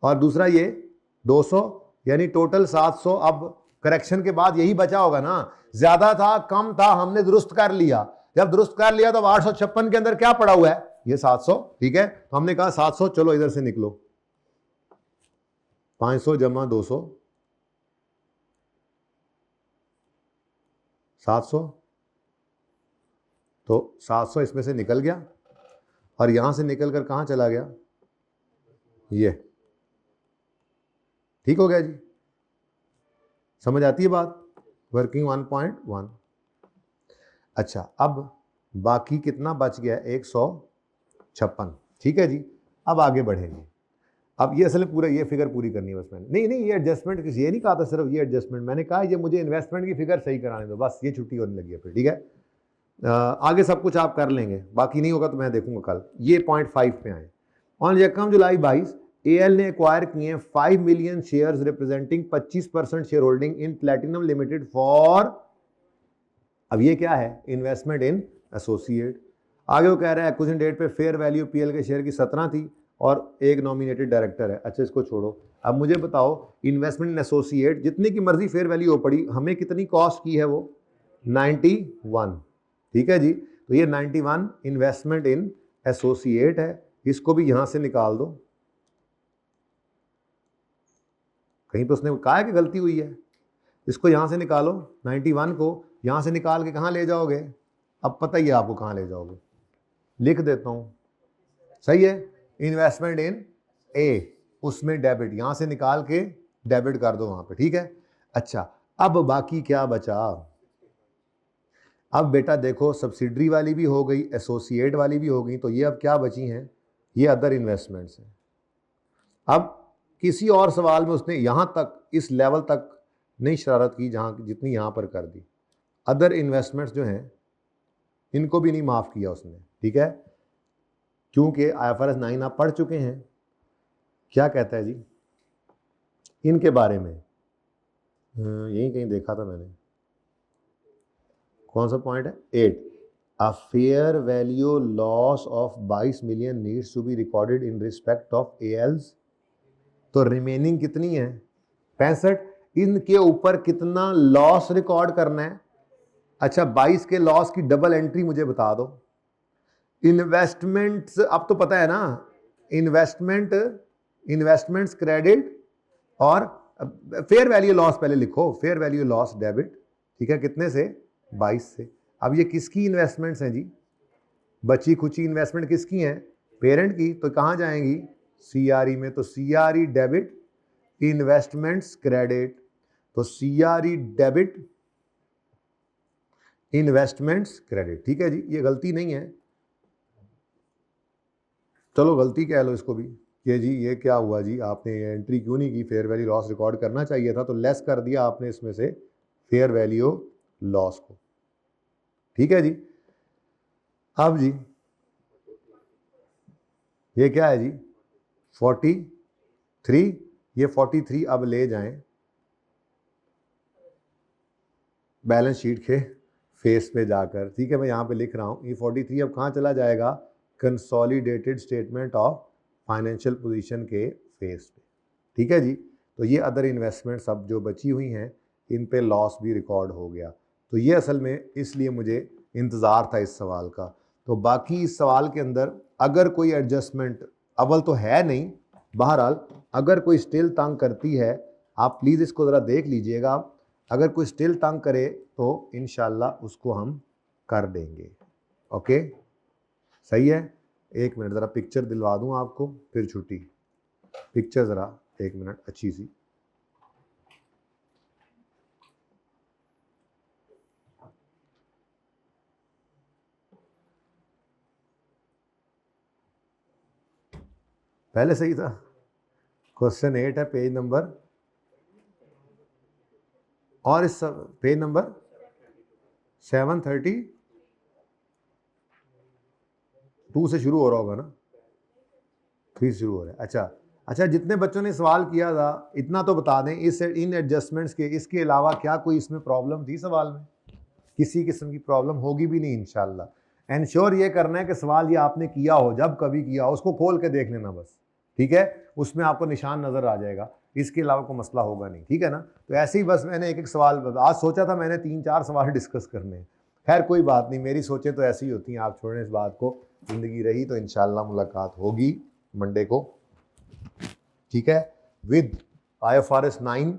और दूसरा ये 200, यानी टोटल 700। अब करेक्शन के बाद यही बचा होगा ना, ज्यादा था कम था हमने दुरुस्त कर लिया, जब दुरुस्त कर लिया तो 856 के अंदर क्या पड़ा हुआ है, ये 700, ठीक है। तो हमने कहा 700, चलो इधर से निकलो, 500 जमा 200 700, तो 700 इसमें से निकल गया, और यहां से निकल कर कहां चला गया, ये, ठीक हो गया जी, समझ आती है बात, वर्किंग 1.1। अच्छा, अब बाकी कितना बच गया, 156, ठीक है जी। अब आगे बढ़ेंगे, अब ये असल में पूरा ये फिगर पूरी करनी है बस मैंने, नहीं ये एडजस्टमेंट, ये नहीं कहा था सिर्फ ये एडजस्टमेंट, मैंने कहा ये मुझे इन्वेस्टमेंट की फिगर सही कराने दो, बस ये छुट्टी होने लगी है फिर, ठीक है। आगे सब कुछ आप कर लेंगे, बाकी नहीं होगा तो मैं देखूंगा कल। ये 0.5 पे आए, ऑन यकम जुलाई 22 AL ने एक्वायर किए 5 million shares representing 25% share holding in platinum limited for, अब ये क्या है, इन्वेस्टमेंट इन एसोसिएट। आगे वो कह रहा है एक्विजिशन डेट पे फेयर वैल्यू PL के शेयर की 17 थी और एक नॉमिनेटेड डायरेक्टर है। अच्छा, इसको छोड़ो, अब मुझे बताओ इन्वेस्टमेंट इन एसोसिएट, जितने की मर्जी फेयर वैल्यू हो पड़ी, हमें कितनी कॉस्ट की है वो 91, ठीक है जी। तो ये 91 इन्वेस्टमेंट इन एसोसिएट है, इसको भी यहां से निकाल दो, कहीं पे उसने कहा है कि गलती हुई है, इसको यहां से निकालो, 91 को यहां से निकाल के कहां ले जाओगे, अब पता ही है आपको कहां ले जाओगे, लिख देता हूं, सही है, इन्वेस्टमेंट इन ए, उसमें डेबिट, यहां से निकाल के डेबिट कर दो वहां पे, ठीक है। अच्छा, अब बाकी क्या बचा, अब बेटा देखो सब्सिडरी वाली भी हो गई, एसोसिएट वाली भी हो गई, तो ये अब क्या बची हैं, ये अदर इन्वेस्टमेंट्स हैं। अब किसी और सवाल में उसने यहाँ तक इस लेवल तक नहीं शरारत की जहाँ जितनी यहाँ पर कर दी। अदर इन्वेस्टमेंट्स जो हैं इनको भी नहीं माफ़ किया उसने, ठीक है, क्योंकि IFRS 9 आप पढ़ चुके हैं। क्या कहता है जी इनके बारे में, यही कहीं देखा था मैंने, कौन सा पॉइंट है, 8, a fair value loss of 22 million needs to be recorded in respect of ALs। तो रिमेनिंग कितनी है, 65, इनके ऊपर कितना लॉस रिकॉर्ड करना है। अच्छा 22 के लॉस की डबल एंट्री मुझे बता दो। इन्वेस्टमेंट्स अब तो पता है ना, इन्वेस्टमेंट्स क्रेडिट और फेयर वैल्यू लॉस पहले लिखो, फेयर वैल्यू लॉस डेबिट, ठीक है, कितने से, 22 से। अब ये किसकी इन्वेस्टमेंट्स हैं जी, बची खुची इन्वेस्टमेंट किसकी हैं, पेरेंट की, तो कहाँ जाएंगी, CRE में, तो CRE डेबिट, इन्वेस्टमेंट्स क्रेडिट, तो CRE डेबिट, इन्वेस्टमेंट्स क्रेडिट, ठीक है जी, ये गलती नहीं है, चलो गलती कह लो इसको भी कि जी ये क्या हुआ जी, आपने ये एंट्री क्यों नहीं की, फेयर वैल्यू लॉस रिकॉर्ड करना चाहिए था, तो लेस कर दिया आपने इसमें से फेयर वैल्यू लॉस को, ठीक है जी। अब जी ये क्या है जी, 43, ये 43 अब ले जाएं बैलेंस शीट के फेस पे जाकर, ठीक है, मैं यहाँ पे लिख रहा हूँ, ये 43 अब कहाँ चला जाएगा, consolidated statement of financial position के फेस पे, ठीक है जी। तो ये अदर इन्वेस्टमेंट्स अब जो बची हुई हैं इन पे लॉस भी रिकॉर्ड हो गया। तो ये असल में इसलिए मुझे इंतज़ार था इस सवाल का। तो बाकी इस सवाल के अंदर अगर कोई एडजस्टमेंट अव्वल तो है नहीं, बहरहाल अगर कोई स्टिल तंग करती है आप प्लीज़ इसको ज़रा देख लीजिएगा, अगर कोई स्टिल तंग करे तो इंशाल्लाह उसको हम कर देंगे, ओके, सही है। एक मिनट ज़रा पिक्चर दिलवा दूँ आपको, फिर छुट्टी, पिक्चर ज़रा एक मिनट अच्छी सी, पहले सही था, क्वेश्चन 8 है, पेज नंबर, और इस पेज नंबर 732 से शुरू हो रहा होगा ना, 3 से शुरू हो रहा है। अच्छा, जितने बच्चों ने सवाल किया था इतना तो बता दें, इस इन एडजस्टमेंट्स के इसके अलावा क्या कोई इसमें प्रॉब्लम थी सवाल में, किसी किस्म की प्रॉब्लम होगी भी नहीं इंशाल्लाह। एंश्योर ये करना है कि सवाल ये आपने किया हो, जब कभी किया हो उसको खोल के देख लेना बस, ठीक है, उसमें आपको निशान नज़र आ जाएगा, इसके अलावा कोई मसला होगा नहीं, ठीक है ना। तो ऐसे ही बस मैंने एक एक सवाल, आज सोचा था मैंने 3-4 सवाल डिस्कस करने हैं, खैर कोई बात नहीं, मेरी सोचें तो ऐसी ही होती हैं, आप छोड़ें इस बात को, ज़िंदगी रही तो इंशाल्लाह मुलाकात होगी मंडे को, ठीक है, विद IFRS 9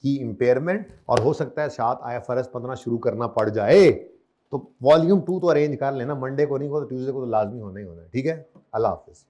की इम्पेयरमेंट, और हो सकता है साथ IFRS 15 शुरू करना पड़ जाए, तो वॉल्यूम 2 तो अरेंज कर लेना, मंडे को नहीं हो तो ट्यूसडे को तो लाजमी होना ही होना है, ठीक है। अल्लाह हाफिज़।